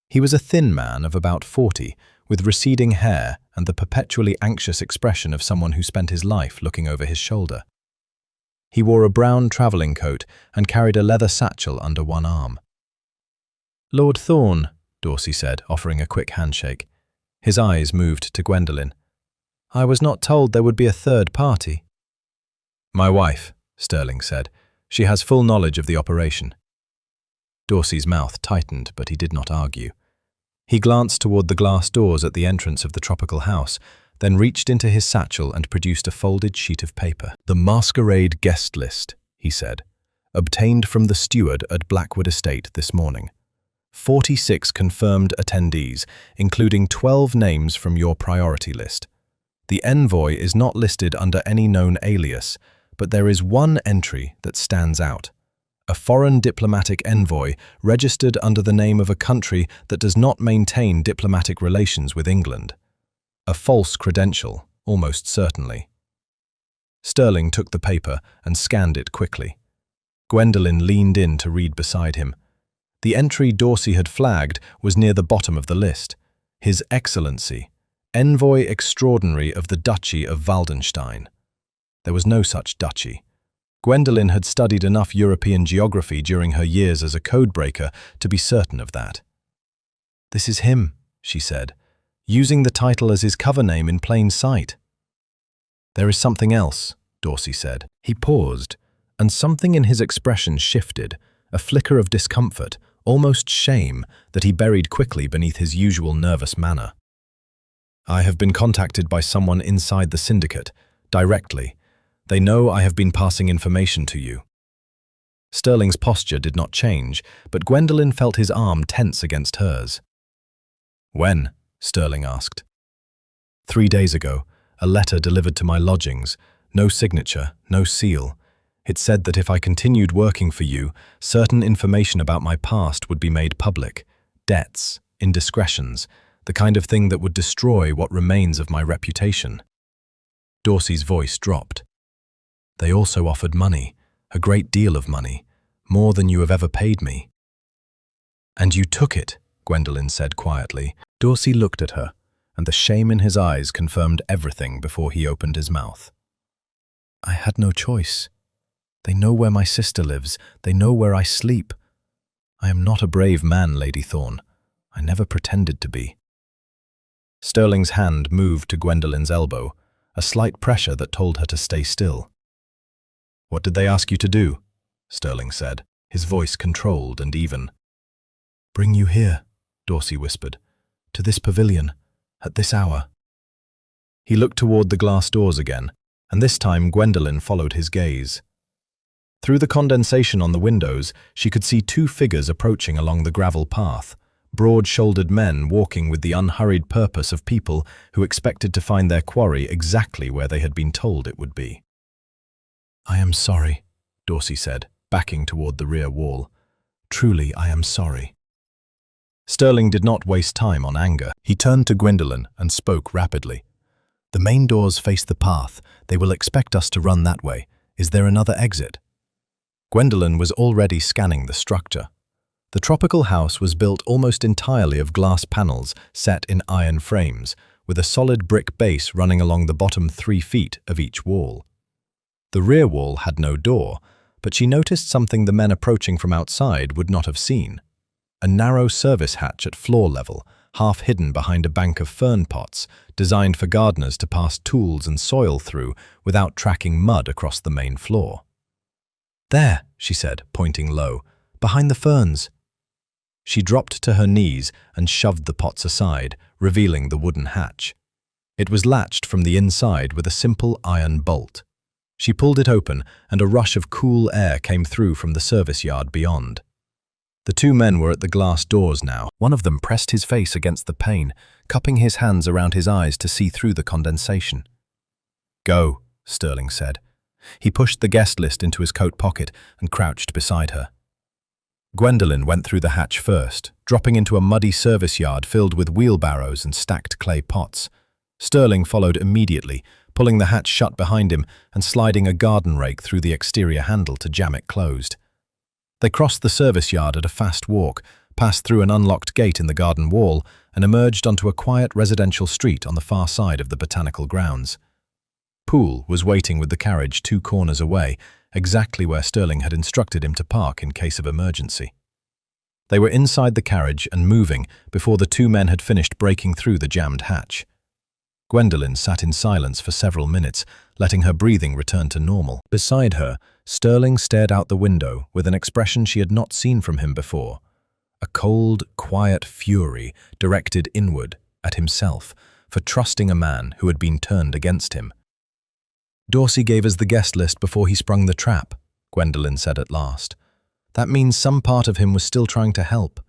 He was a thin man of about 40, with receding hair and the perpetually anxious expression of someone who spent his life looking over his shoulder. He wore a brown travelling coat and carried a leather satchel under one arm. "Lord Thorne," Dorsey said, offering a quick handshake. His eyes moved to Gwendolyn. "I was not told there would be a third party." "My wife," Sterling said. "She has full knowledge of the operation." Dorsey's mouth tightened, but he did not argue. He glanced toward the glass doors at the entrance of the tropical house, then reached into his satchel and produced a folded sheet of paper. "The masquerade guest list," he said, "obtained from the steward at Blackwood estate this morning. 46 confirmed attendees, including 12 names from your priority list. The envoy is not listed under any known alias, but there is one entry that stands out. A foreign diplomatic envoy registered under the name of a country that does not maintain diplomatic relations with England. A false credential, almost certainly." Sterling took the paper and scanned it quickly. Gwendolyn leaned in to read beside him. The entry Dorsey had flagged was near the bottom of the list. His Excellency, Envoy Extraordinary of the Duchy of Waldenstein. There was no such duchy. Gwendolyn had studied enough European geography during her years as a codebreaker to be certain of that. "This is him," she said, "using the title as his cover name in plain sight." "There is something else," Dorsey said. He paused, and something in his expression shifted, a flicker of discomfort, almost shame, that he buried quickly beneath his usual nervous manner. "I have been contacted by someone inside the syndicate, directly. They know I have been passing information to you." Sterling's posture did not change, but Gwendolyn felt his arm tense against hers. "When?" Sterling asked. "3 days ago, a letter delivered to my lodgings, no signature, no seal. It said that if I continued working for you, certain information about my past would be made public. Debts, indiscretions, the kind of thing that would destroy what remains of my reputation." Dorsey's voice dropped. "They also offered money, a great deal of money, more than you have ever paid me." "And you took it," Gwendolyn said quietly. Dorsey looked at her, and the shame in his eyes confirmed everything before he opened his mouth. "I had no choice. They know where my sister lives. They know where I sleep. I am not a brave man, Lady Thorne. I never pretended to be." Sterling's hand moved to Gwendolyn's elbow, a slight pressure that told her to stay still. "What did they ask you to do?" Sterling said, his voice controlled and even. "Bring you here," Dorsey whispered, "to this pavilion, at this hour." He looked toward the glass doors again, and this time Gwendolyn followed his gaze. Through the condensation on the windows, she could see 2 figures approaching along the gravel path, broad-shouldered men walking with the unhurried purpose of people who expected to find their quarry exactly where they had been told it would be. "I am sorry," Dorsey said, backing toward the rear wall. "Truly, I am sorry." Sterling did not waste time on anger. He turned to Gwendolyn and spoke rapidly. "The main doors face the path. They will expect us to run that way. Is there another exit?" Gwendolyn was already scanning the structure. The tropical house was built almost entirely of glass panels set in iron frames, with a solid brick base running along the bottom 3 feet of each wall. The rear wall had no door, but she noticed something the men approaching from outside would not have seen. A narrow service hatch at floor level, half hidden behind a bank of fern pots, designed for gardeners to pass tools and soil through without tracking mud across the main floor. "There," she said, pointing low, "behind the ferns." She dropped to her knees and shoved the pots aside, revealing the wooden hatch. It was latched from the inside with a simple iron bolt. She pulled it open, and a rush of cool air came through from the service yard beyond. The 2 men were at the glass doors now. One of them pressed his face against the pane, cupping his hands around his eyes to see through the condensation. "Go," Sterling said. He pushed the guest list into his coat pocket and crouched beside her. Gwendolyn went through the hatch first, dropping into a muddy service yard filled with wheelbarrows and stacked clay pots. Sterling followed immediately, pulling the hatch shut behind him and sliding a garden rake through the exterior handle to jam it closed. They crossed the service yard at a fast walk, passed through an unlocked gate in the garden wall, and emerged onto a quiet residential street on the far side of the botanical grounds. Poole was waiting with the carriage 2 corners away, exactly where Sterling had instructed him to park in case of emergency. They were inside the carriage and moving before the 2 men had finished breaking through the jammed hatch. Gwendolyn sat in silence for several minutes, letting her breathing return to normal. Beside her, Sterling stared out the window with an expression she had not seen from him before. a cold, quiet fury directed inward at himself for trusting a man who had been turned against him. "Dorsey gave us the guest list before he sprung the trap," Gwendolyn said at last. "That means some part of him was still trying to help."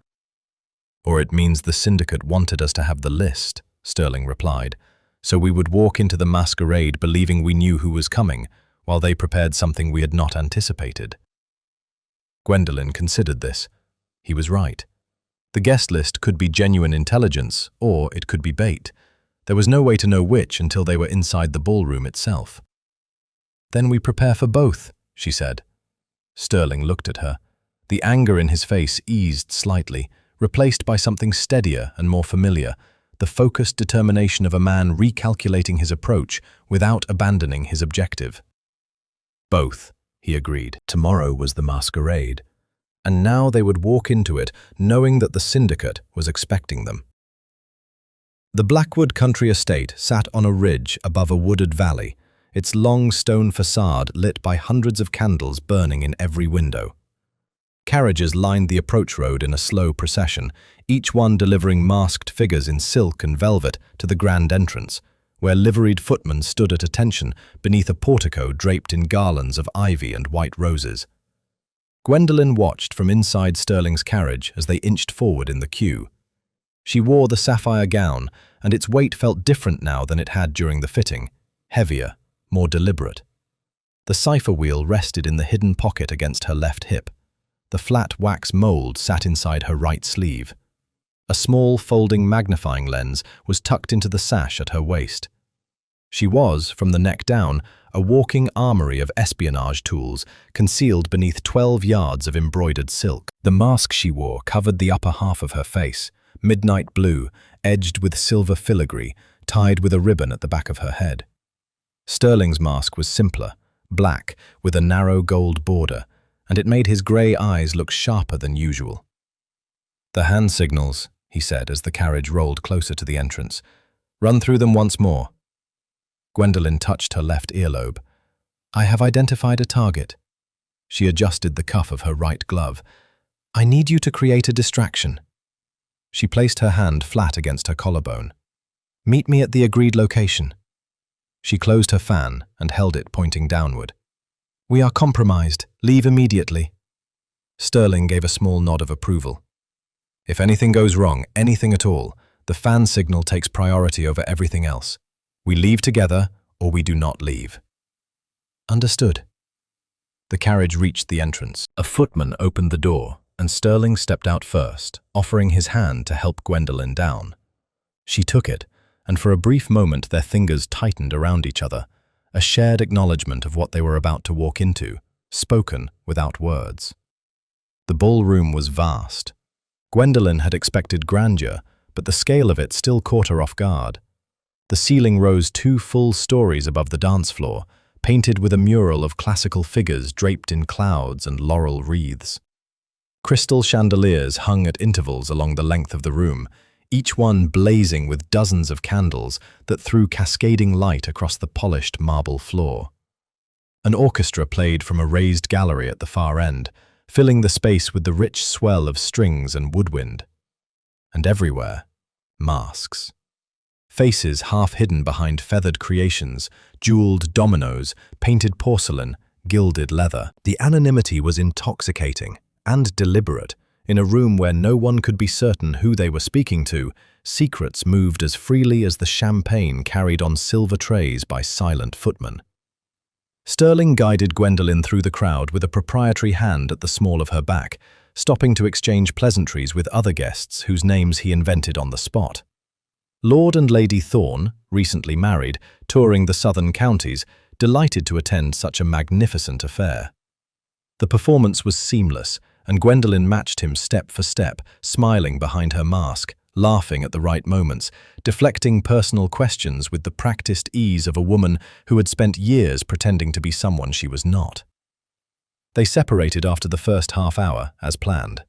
"Or it means the syndicate wanted us to have the list," Sterling replied, "so we would walk into the masquerade believing we knew who was coming, while they prepared something we had not anticipated." Gwendolyn considered this. He was right. The guest list could be genuine intelligence, or it could be bait. There was no way to know which until they were inside the ballroom itself. "Then we prepare for both," she said. Sterling looked at her. The anger in his face eased slightly, replaced by something steadier and more familiar, the focused determination of a man recalculating his approach without abandoning his objective. "Both," he agreed. Tomorrow was the masquerade, and now they would walk into it knowing that the syndicate was expecting them. The Blackwood country estate sat on a ridge above a wooded valley, its long stone facade lit by hundreds of candles burning in every window. Carriages lined the approach road in a slow procession, each one delivering masked figures in silk and velvet to the grand entrance, where liveried footmen stood at attention beneath a portico draped in garlands of ivy and white roses. Gwendolyn watched from inside Sterling's carriage as they inched forward in the queue. She wore the sapphire gown, and its weight felt different now than it had during the fitting, heavier, more deliberate. The cipher wheel rested in the hidden pocket against her left hip. The flat wax mold sat inside her right sleeve. A small folding magnifying lens was tucked into the sash at her waist. She was, from the neck down, a walking armory of espionage tools concealed beneath 12 yards of embroidered silk. The mask she wore covered the upper half of her face, midnight blue, edged with silver filigree, tied with a ribbon at the back of her head. Sterling's mask was simpler, black, with a narrow gold border, and it made his grey eyes look sharper than usual. "The hand signals," he said as the carriage rolled closer to the entrance. "Run through them once more." Gwendolyn touched her left earlobe. "I have identified a target." She adjusted the cuff of her right glove. "I need you to create a distraction." She placed her hand flat against her collarbone. "Meet me at the agreed location." She closed her fan and held it pointing downward. "We are compromised. Leave immediately." Sterling gave a small nod of approval. "If anything goes wrong, anything at all, the fan signal takes priority over everything else. We leave together, or we do not leave." "Understood." The carriage reached the entrance. A footman opened the door, and Sterling stepped out first, offering his hand to help Gwendolyn down. She took it, and for a brief moment their fingers tightened around each other, a shared acknowledgement of what they were about to walk into, spoken without words. The ballroom was vast. Gwendolyn had expected grandeur, but the scale of it still caught her off guard. The ceiling rose 2 full stories above the dance floor, painted with a mural of classical figures draped in clouds and laurel wreaths. Crystal chandeliers hung at intervals along the length of the room, each one blazing with dozens of candles that threw cascading light across the polished marble floor. An orchestra played from a raised gallery at the far end, filling the space with the rich swell of strings and woodwind. And everywhere, masks. Faces half hidden behind feathered creations, jeweled dominoes, painted porcelain, gilded leather. The anonymity was intoxicating and deliberate. In a room where no one could be certain who they were speaking to, secrets moved as freely as the champagne carried on silver trays by silent footmen. Sterling guided Gwendolyn through the crowd with a proprietary hand at the small of her back, stopping to exchange pleasantries with other guests whose names he invented on the spot. Lord and Lady Thorne, recently married, touring the southern counties, delighted to attend such a magnificent affair. The performance was seamless, and Gwendolyn matched him step for step, smiling behind her mask, laughing at the right moments, deflecting personal questions with the practiced ease of a woman who had spent years pretending to be someone she was not. They separated after the first half hour, as planned.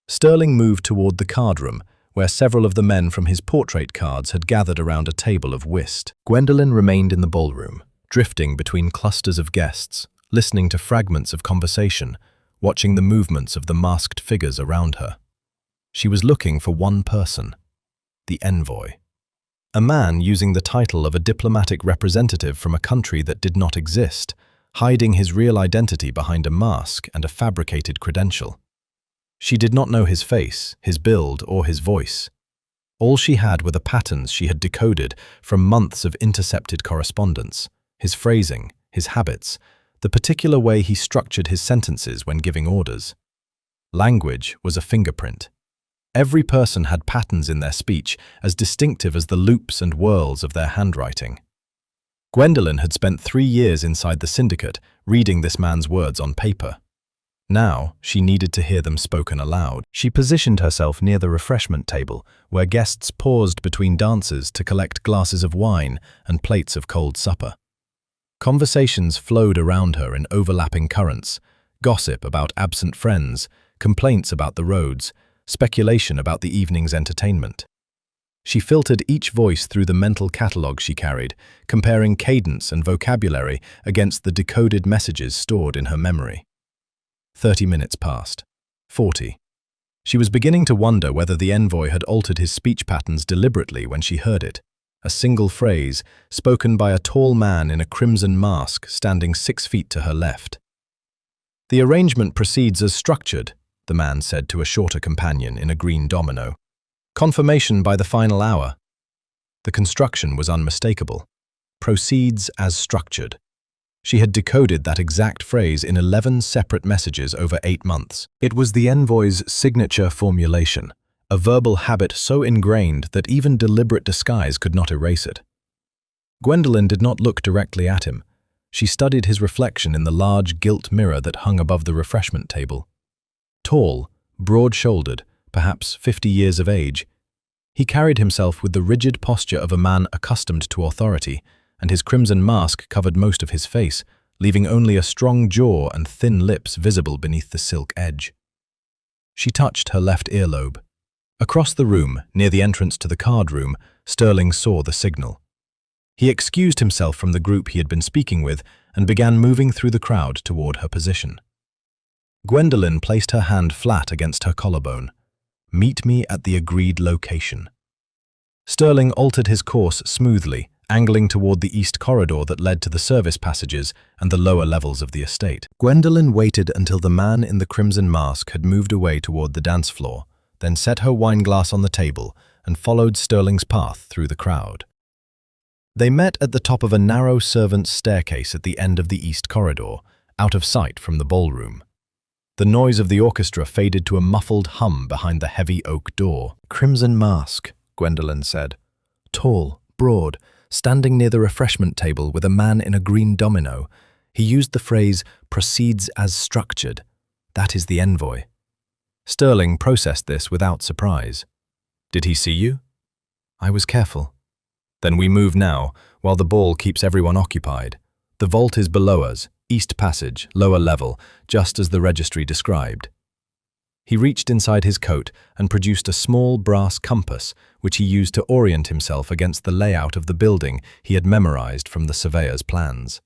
Sterling moved toward the card room, where several of the men from his portrait cards had gathered around a table of whist. Gwendolyn remained in the ballroom, drifting between clusters of guests, listening to fragments of conversation, watching the movements of the masked figures around her. She was looking for one person, the envoy. A man using the title of a diplomatic representative from a country that did not exist, hiding his real identity behind a mask and a fabricated credential. She did not know his face, his build, or his voice. All she had were the patterns she had decoded from months of intercepted correspondence, his phrasing, his habits, the particular way he structured his sentences when giving orders. Language was a fingerprint. Every person had patterns in their speech as distinctive as the loops and whirls of their handwriting. Gwendolyn had spent 3 years inside the syndicate, reading this man's words on paper. Now, she needed to hear them spoken aloud. She positioned herself near the refreshment table, where guests paused between dances to collect glasses of wine and plates of cold supper. Conversations flowed around her in overlapping currents, gossip about absent friends, complaints about the roads, speculation about the evening's entertainment. She filtered each voice through the mental catalogue she carried, comparing cadence and vocabulary against the decoded messages stored in her memory. 30 minutes passed. 40. She was beginning to wonder whether the envoy had altered his speech patterns deliberately when she heard it. A single phrase, spoken by a tall man in a crimson mask standing 6 feet to her left. "The arrangement proceeds as structured," the man said to a shorter companion in a green domino. "Confirmation by the final hour." The construction was unmistakable. "Proceeds as structured." She had decoded that exact phrase in 11 separate messages over 8 months. It was the envoy's signature formulation, a verbal habit so ingrained that even deliberate disguise could not erase it. Gwendolyn did not look directly at him. She studied his reflection in the large gilt mirror that hung above the refreshment table. Tall, broad-shouldered, perhaps 50 years of age, he carried himself with the rigid posture of a man accustomed to authority, and his crimson mask covered most of his face, leaving only a strong jaw and thin lips visible beneath the silk edge. She touched her left earlobe. Across the room, near the entrance to the card room, Sterling saw the signal. He excused himself from the group he had been speaking with and began moving through the crowd toward her position. Gwendolyn placed her hand flat against her collarbone. "Meet me at the agreed location." Sterling altered his course smoothly, angling toward the east corridor that led to the service passages and the lower levels of the estate. Gwendolyn waited until the man in the crimson mask had moved away toward the dance floor, then set her wineglass on the table and followed Sterling's path through the crowd. They met at the top of a narrow servants' staircase at the end of the east corridor, out of sight from the ballroom. The noise of the orchestra faded to a muffled hum behind the heavy oak door. "Crimson mask," Gwendolyn said. "Tall, broad, standing near the refreshment table with a man in a green domino. He used the phrase, 'proceeds as structured.' That is the envoy." Sterling processed this without surprise. "Did he see you?" "I was careful." "Then we move now, while the ball keeps everyone occupied. The vault is below us, east passage, lower level, just as the registry described." He reached inside his coat and produced a small brass compass, which he used to orient himself against the layout of the building he had memorized from the surveyor's plans.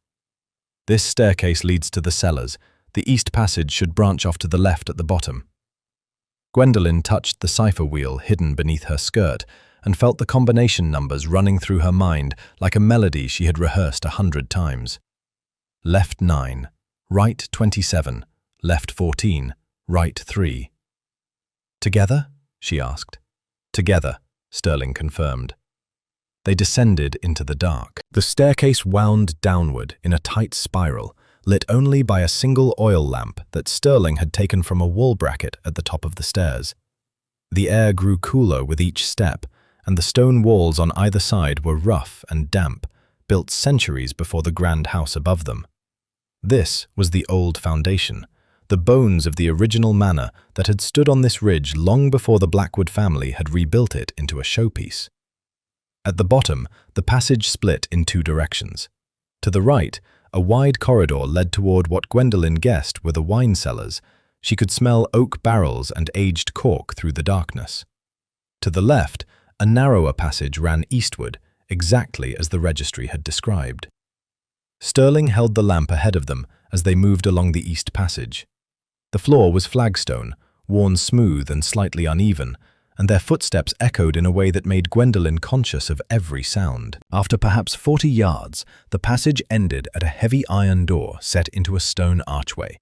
"This staircase leads to the cellars. The east passage should branch off to the left at the bottom." Gwendolyn touched the cipher wheel hidden beneath her skirt and felt the combination numbers running through her mind like a melody she had rehearsed 100 times. Left 9, right 27, left 14, right 3. "Together?" she asked. "Together," Sterling confirmed. They descended into the dark. The staircase wound downward in a tight spiral, lit only by a single oil lamp that Sterling had taken from a wall bracket at the top of the stairs. The air grew cooler with each step, and the stone walls on either side were rough and damp, built centuries before the grand house above them. This was the old foundation, the bones of the original manor that had stood on this ridge long before the Blackwood family had rebuilt it into a showpiece. At the bottom, the passage split in 2 directions. To the right, a wide corridor led toward what Gwendolyn guessed were the wine cellars. She could smell oak barrels and aged cork through the darkness. To the left, a narrower passage ran eastward, exactly as the registry had described. Sterling held the lamp ahead of them as they moved along the east passage. The floor was flagstone, worn smooth and slightly uneven, and their footsteps echoed in a way that made Gwendolyn conscious of every sound. After perhaps 40 yards, the passage ended at a heavy iron door set into a stone archway.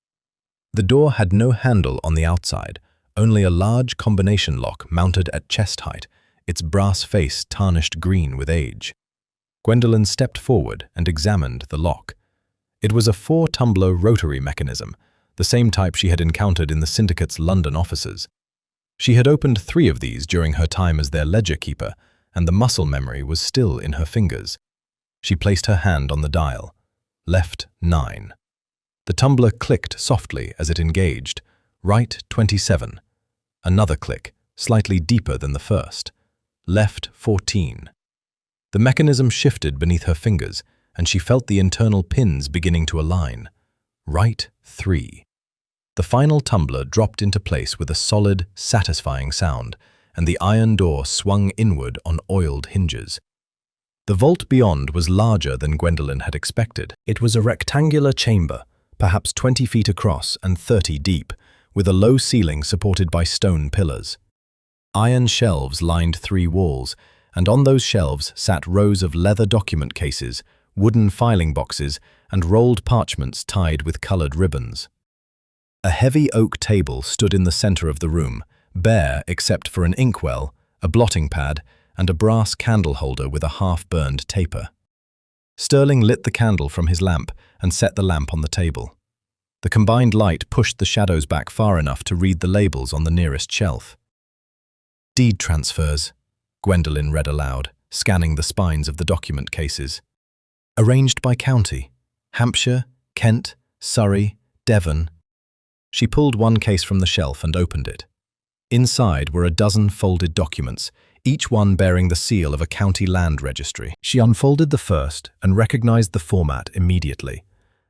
The door had no handle on the outside, only a large combination lock mounted at chest height, its brass face tarnished green with age. Gwendolyn stepped forward and examined the lock. It was a 4-tumbler rotary mechanism, the same type she had encountered in the syndicate's London offices. She had opened 3 of these during her time as their ledger keeper, and the muscle memory was still in her fingers. She placed her hand on the dial. Left 9. The tumbler clicked softly as it engaged. Right 27. Another click, slightly deeper than the first. Left 14. The mechanism shifted beneath her fingers, and she felt the internal pins beginning to align. Right 3. The final tumbler dropped into place with a solid, satisfying sound, and the iron door swung inward on oiled hinges. The vault beyond was larger than Gwendolyn had expected. It was a rectangular chamber, perhaps 20 feet across and 30 deep, with a low ceiling supported by stone pillars. Iron shelves lined 3 walls, and on those shelves sat rows of leather document cases, wooden filing boxes, and rolled parchments tied with colored ribbons. A heavy oak table stood in the center of the room, bare except for an inkwell, a blotting pad, and a brass candle holder with a half-burned taper. Sterling lit the candle from his lamp and set the lamp on the table. The combined light pushed the shadows back far enough to read the labels on the nearest shelf. "Deed transfers," Gwendolyn read aloud, scanning the spines of the document cases. "Arranged by county: Hampshire, Kent, Surrey, Devon." She pulled one case from the shelf and opened it. Inside were a dozen folded documents, each one bearing the seal of a county land registry. She unfolded the first and recognized the format immediately.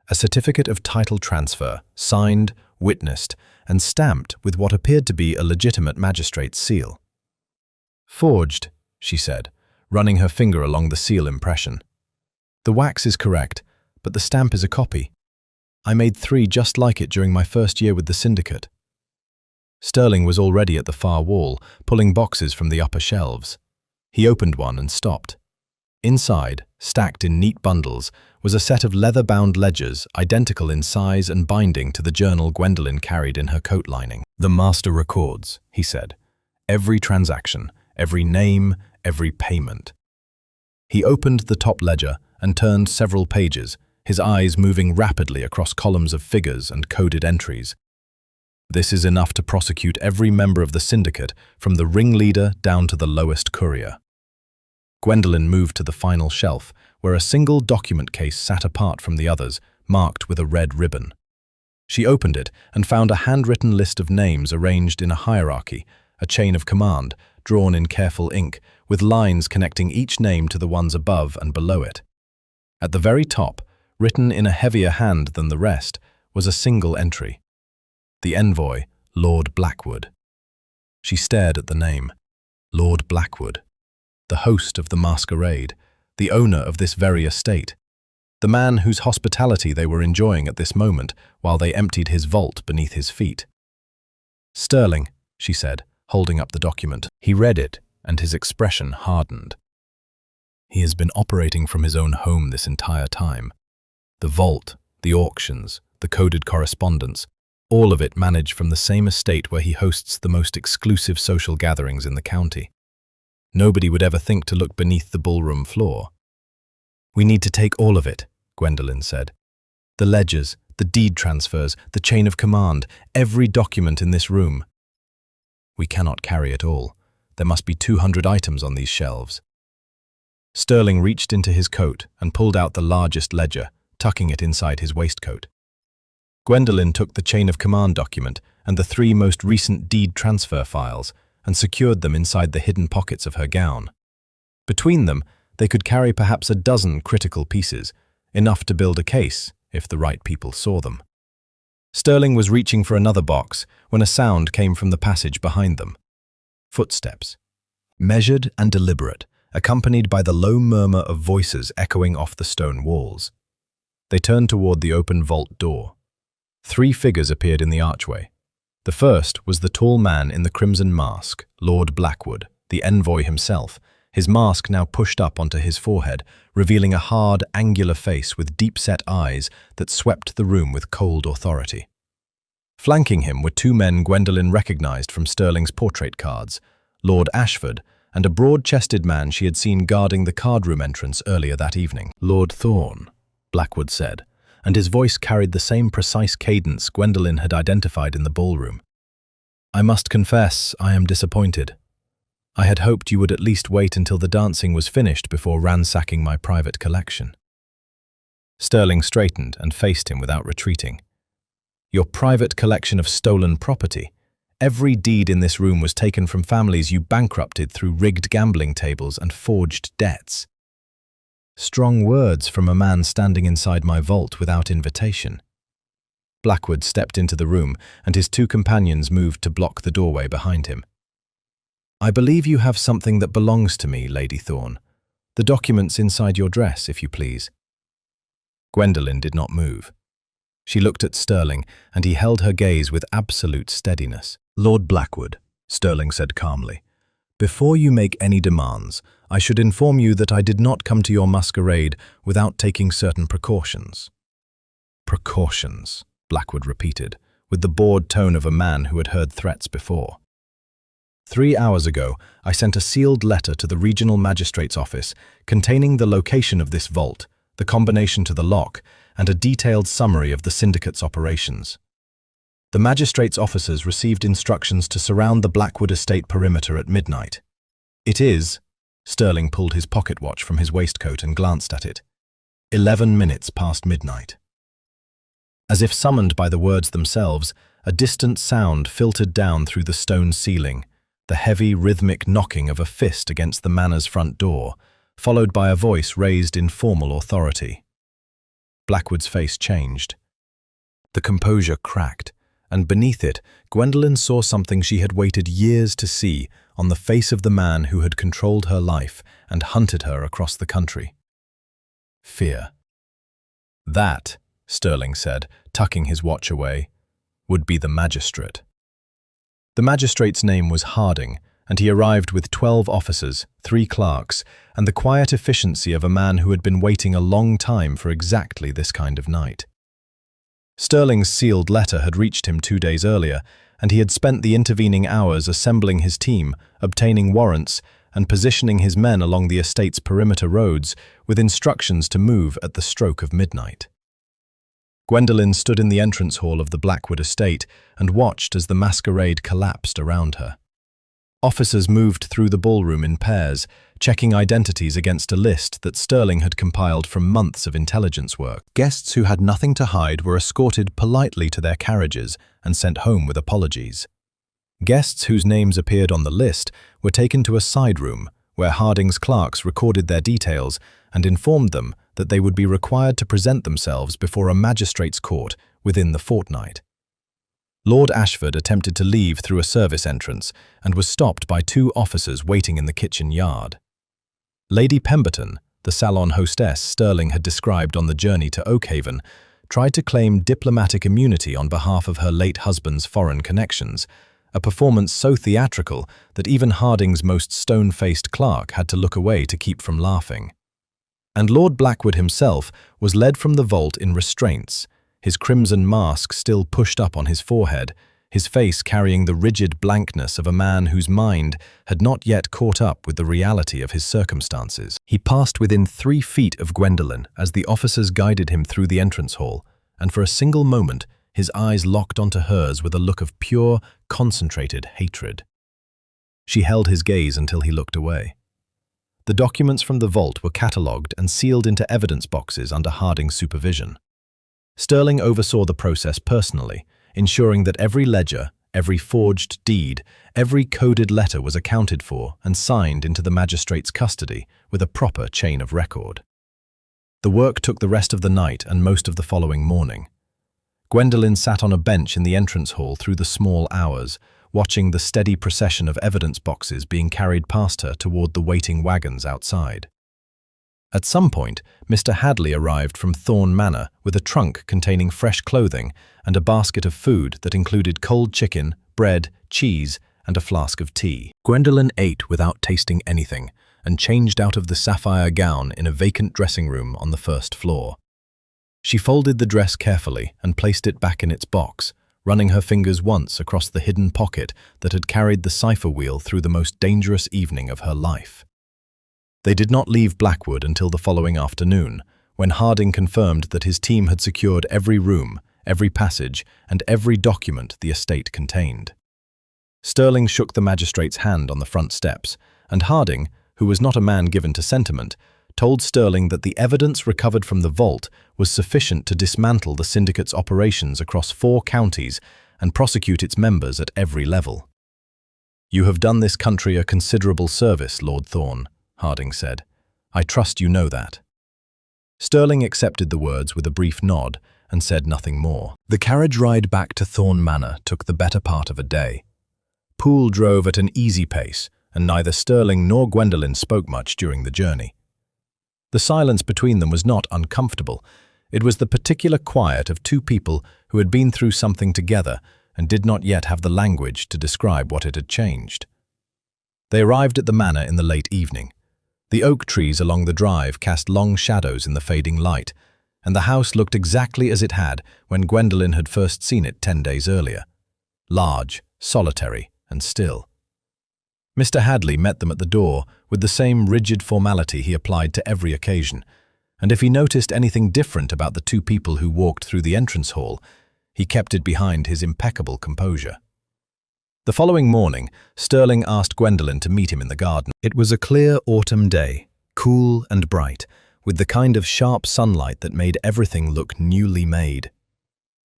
A certificate of title transfer, signed, witnessed, and stamped with what appeared to be a legitimate magistrate's seal. "Forged," she said, running her finger along the seal impression. "The wax is correct, but the stamp is a copy. I made 3 just like it during my first year with the syndicate." Sterling was already at the far wall, pulling boxes from the upper shelves. He opened one and stopped. Inside, stacked in neat bundles, was a set of leather-bound ledgers identical in size and binding to the journal Gwendolyn carried in her coat lining. "The master records," he said. "Every transaction, every name, every payment." He opened the top ledger and turned several pages, his eyes moving rapidly across columns of figures and coded entries. "This is enough to prosecute every member of the syndicate, from the ringleader down to the lowest courier." Gwendolyn moved to the final shelf, where a single document case sat apart from the others, marked with a red ribbon. She opened it and found a handwritten list of names arranged in a hierarchy, a chain of command, drawn in careful ink, with lines connecting each name to the ones above and below it. At the very top, written in a heavier hand than the rest, was a single entry. The envoy, Lord Blackwood. She stared at the name. Lord Blackwood. The host of the masquerade, the owner of this very estate. The man whose hospitality they were enjoying at this moment while they emptied his vault beneath his feet. "Sterling," she said, holding up the document. He read it, and his expression hardened. He has been operating from his own home this entire time. The vault, the auctions, the coded correspondence, all of it managed from the same estate where he hosts the most exclusive social gatherings in the county. Nobody would ever think to look beneath the ballroom floor. "We need to take all of it," Gwendolyn said. "The ledgers, the deed transfers, the chain of command, every document in this room." "We cannot carry it all. There must be 200 items on these shelves." Sterling reached into his coat and pulled out the largest ledger, tucking it inside his waistcoat. Gwendolyn took the chain of command document and the 3 most recent deed transfer files and secured them inside the hidden pockets of her gown. Between them, they could carry perhaps a dozen critical pieces, enough to build a case if the right people saw them. Sterling was reaching for another box when a sound came from the passage behind them. Footsteps. Measured and deliberate, accompanied by the low murmur of voices echoing off the stone walls. They turned toward the open vault door. 3 figures appeared in the archway. The first was the tall man in the crimson mask, Lord Blackwood, the envoy himself, his mask now pushed up onto his forehead, revealing a hard, angular face with deep-set eyes that swept the room with cold authority. Flanking him were two men Gwendolyn recognized from Sterling's portrait cards, Lord Ashford and a broad-chested man she had seen guarding the card-room entrance earlier that evening. "Lord Thorne," Blackwood said, and his voice carried the same precise cadence Gwendolyn had identified in the ballroom. "I must confess I am disappointed. I had hoped you would at least wait until the dancing was finished before ransacking my private collection." Sterling straightened and faced him without retreating. "Your private collection of stolen property? Every deed in this room was taken from families you bankrupted through rigged gambling tables and forged debts." Strong words from a man standing inside my vault without invitation. Blackwood stepped into the room, and his two companions moved to block the doorway behind him. "I believe you have something that belongs to me, Lady Thorne. The documents inside your dress, if you please." Gwendolyn did not move. She looked at Sterling, and he held her gaze with absolute steadiness. "Lord Blackwood," Sterling said calmly, "before you make any demands, I should inform you that I did not come to your masquerade without taking certain precautions." "Precautions," Blackwood repeated, with the bored tone of a man who had heard threats before. 3 hours ago, I sent a sealed letter to the regional magistrate's office containing the location of this vault, the combination to the lock, and a detailed summary of the syndicate's operations. The magistrate's officers received instructions to surround the Blackwood estate perimeter at midnight. It is, Sterling pulled his pocket watch from his waistcoat and glanced at it, 11 minutes past midnight. As if summoned by the words themselves, a distant sound filtered down through the stone ceiling, the heavy, rhythmic knocking of a fist against the manor's front door, followed by a voice raised in formal authority. Blackwood's face changed. The composure cracked, and beneath it, Gwendolyn saw something she had waited years to see on the face of the man who had controlled her life and hunted her across the country. Fear. "That," Sterling said, tucking his watch away, "would be the magistrate." The magistrate's name was Harding, and he arrived with 12 officers, 3 clerks, and the quiet efficiency of a man who had been waiting a long time for exactly this kind of night. Sterling's sealed letter had reached him 2 days earlier, and he had spent the intervening hours assembling his team, obtaining warrants, and positioning his men along the estate's perimeter roads with instructions to move at the stroke of midnight. Gwendolyn stood in the entrance hall of the Blackwood estate and watched as the masquerade collapsed around her. Officers moved through the ballroom in pairs, checking identities against a list that Sterling had compiled from months of intelligence work. Guests who had nothing to hide were escorted politely to their carriages and sent home with apologies. Guests whose names appeared on the list were taken to a side room where Harding's clerks recorded their details and informed them that they would be required to present themselves before a magistrate's court within the fortnight. Lord Ashford attempted to leave through a service entrance and was stopped by 2 officers waiting in the kitchen yard. Lady Pemberton, the salon hostess Sterling had described on the journey to Oakhaven, tried to claim diplomatic immunity on behalf of her late husband's foreign connections, a performance so theatrical that even Harding's most stone-faced clerk had to look away to keep from laughing. And Lord Blackwood himself was led from the vault in restraints, his crimson mask still pushed up on his forehead, his face carrying the rigid blankness of a man whose mind had not yet caught up with the reality of his circumstances. He passed within 3 feet of Gwendolyn as the officers guided him through the entrance hall, and for a single moment his eyes locked onto hers with a look of pure, concentrated hatred. She held his gaze until he looked away. The documents from the vault were catalogued and sealed into evidence boxes under Harding's supervision. Sterling oversaw the process personally, ensuring that every ledger, every forged deed, every coded letter was accounted for and signed into the magistrate's custody with a proper chain of record. The work took the rest of the night and most of the following morning. Gwendolyn sat on a bench in the entrance hall through the small hours, watching the steady procession of evidence boxes being carried past her toward the waiting wagons outside. At some point, Mr. Hadley arrived from Thorne Manor with a trunk containing fresh clothing and a basket of food that included cold chicken, bread, cheese, and a flask of tea. Gwendolyn ate without tasting anything and changed out of the sapphire gown in a vacant dressing room on the first floor. She folded the dress carefully and placed it back in its box, running her fingers once across the hidden pocket that had carried the cipher wheel through the most dangerous evening of her life. They did not leave Blackwood until the following afternoon, when Harding confirmed that his team had secured every room, every passage, and every document the estate contained. Sterling shook the magistrate's hand on the front steps, and Harding, who was not a man given to sentiment, told Sterling that the evidence recovered from the vault was sufficient to dismantle the syndicate's operations across 4 counties and prosecute its members at every level. "You have done this country a considerable service, Lord Thorne," Harding said. "I trust you know that." Sterling accepted the words with a brief nod and said nothing more. The carriage ride back to Thorne Manor took the better part of a day. Poole drove at an easy pace, and neither Sterling nor Gwendolyn spoke much during the journey. The silence between them was not uncomfortable. It was the particular quiet of 2 people who had been through something together and did not yet have the language to describe what it had changed. They arrived at the manor in the late evening. The oak trees along the drive cast long shadows in the fading light, and the house looked exactly as it had when Gwendolyn had first seen it 10 days earlier. Large, solitary, and still. Mr. Hadley met them at the door with the same rigid formality he applied to every occasion, and if he noticed anything different about the 2 people who walked through the entrance hall, he kept it behind his impeccable composure. The following morning, Sterling asked Gwendolyn to meet him in the garden. It was a clear autumn day, cool and bright, with the kind of sharp sunlight that made everything look newly made.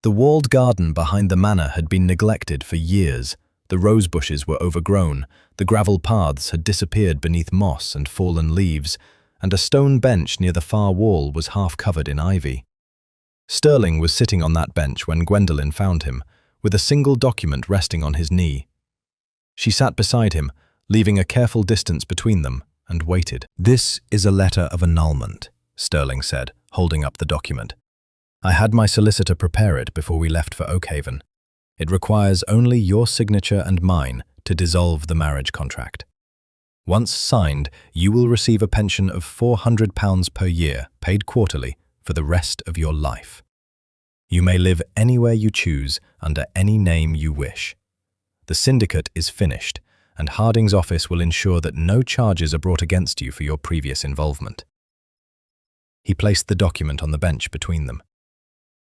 The walled garden behind the manor had been neglected for years. The rose bushes were overgrown, the gravel paths had disappeared beneath moss and fallen leaves, and a stone bench near the far wall was half covered in ivy. Sterling was sitting on that bench when Gwendolyn found him, with a single document resting on his knee. She sat beside him, leaving a careful distance between them, and waited. "This is a letter of annulment," Sterling said, holding up the document. "I had my solicitor prepare it before we left for Oakhaven. It requires only your signature and mine to dissolve the marriage contract. Once signed, you will receive a pension of £400 per year, paid quarterly, for the rest of your life. You may live anywhere you choose, under any name you wish. The syndicate is finished, and Harding's office will ensure that no charges are brought against you for your previous involvement." He placed the document on the bench between them.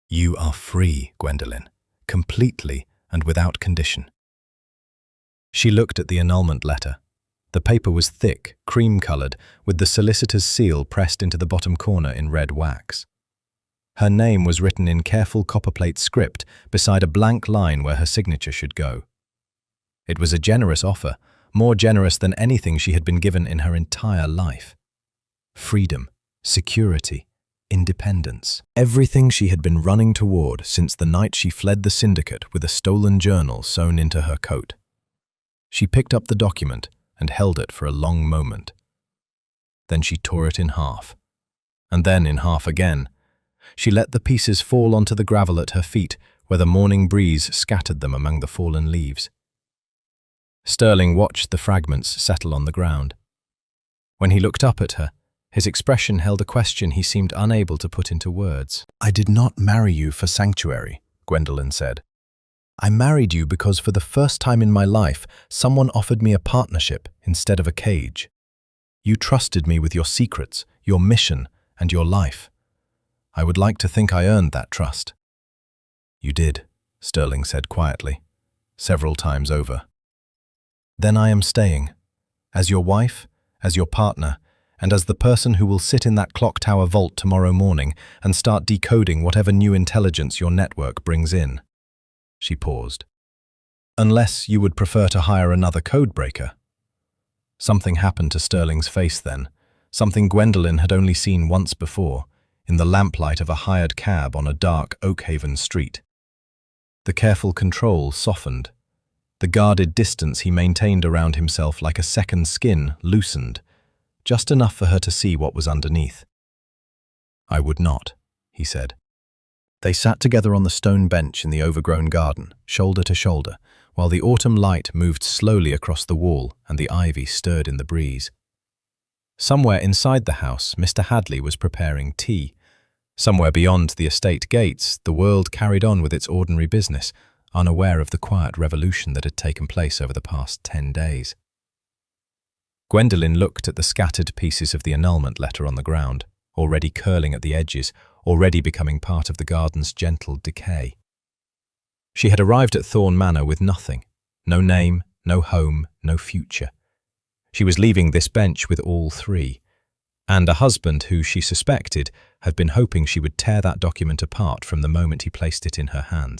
"You are free, Gwendolyn, completely and without condition." She looked at the annulment letter. The paper was thick, cream-coloured, with the solicitor's seal pressed into the bottom corner in red wax. Her name was written in careful copperplate script beside a blank line where her signature should go. It was a generous offer, more generous than anything she had been given in her entire life. Freedom, security, independence. Everything she had been running toward since the night she fled the syndicate with a stolen journal sewn into her coat. She picked up the document and held it for a long moment. Then she tore it in half, and then in half again. She let the pieces fall onto the gravel at her feet, where the morning breeze scattered them among the fallen leaves. Sterling watched the fragments settle on the ground. When he looked up at her, his expression held a question he seemed unable to put into words. "I did not marry you for sanctuary," Gwendolyn said. "I married you because for the first time in my life, someone offered me a partnership instead of a cage. You trusted me with your secrets, your mission, and your life. I would like to think I earned that trust." "You did," Sterling said quietly, "several times over." "Then I am staying, as your wife, as your partner, and as the person who will sit in that clock tower vault tomorrow morning and start decoding whatever new intelligence your network brings in." She paused. "Unless you would prefer to hire another codebreaker." Something happened to Sterling's face then, something Gwendolyn had only seen once before, in the lamplight of a hired cab on a dark Oakhaven street. The careful control softened. The guarded distance he maintained around himself like a second skin loosened, just enough for her to see what was underneath. "I would not," he said. They sat together on the stone bench in the overgrown garden, shoulder to shoulder, while the autumn light moved slowly across the wall and the ivy stirred in the breeze. Somewhere inside the house, Mr. Hadley was preparing tea. Somewhere beyond the estate gates, the world carried on with its ordinary business, unaware of the quiet revolution that had taken place over the past 10 days. Gwendolyn looked at the scattered pieces of the annulment letter on the ground, already curling at the edges, already becoming part of the garden's gentle decay. She had arrived at Thorne Manor with nothing, no name, no home, no future. She was leaving this bench with all three, and a husband who she suspected had been hoping she would tear that document apart from the moment he placed it in her hands.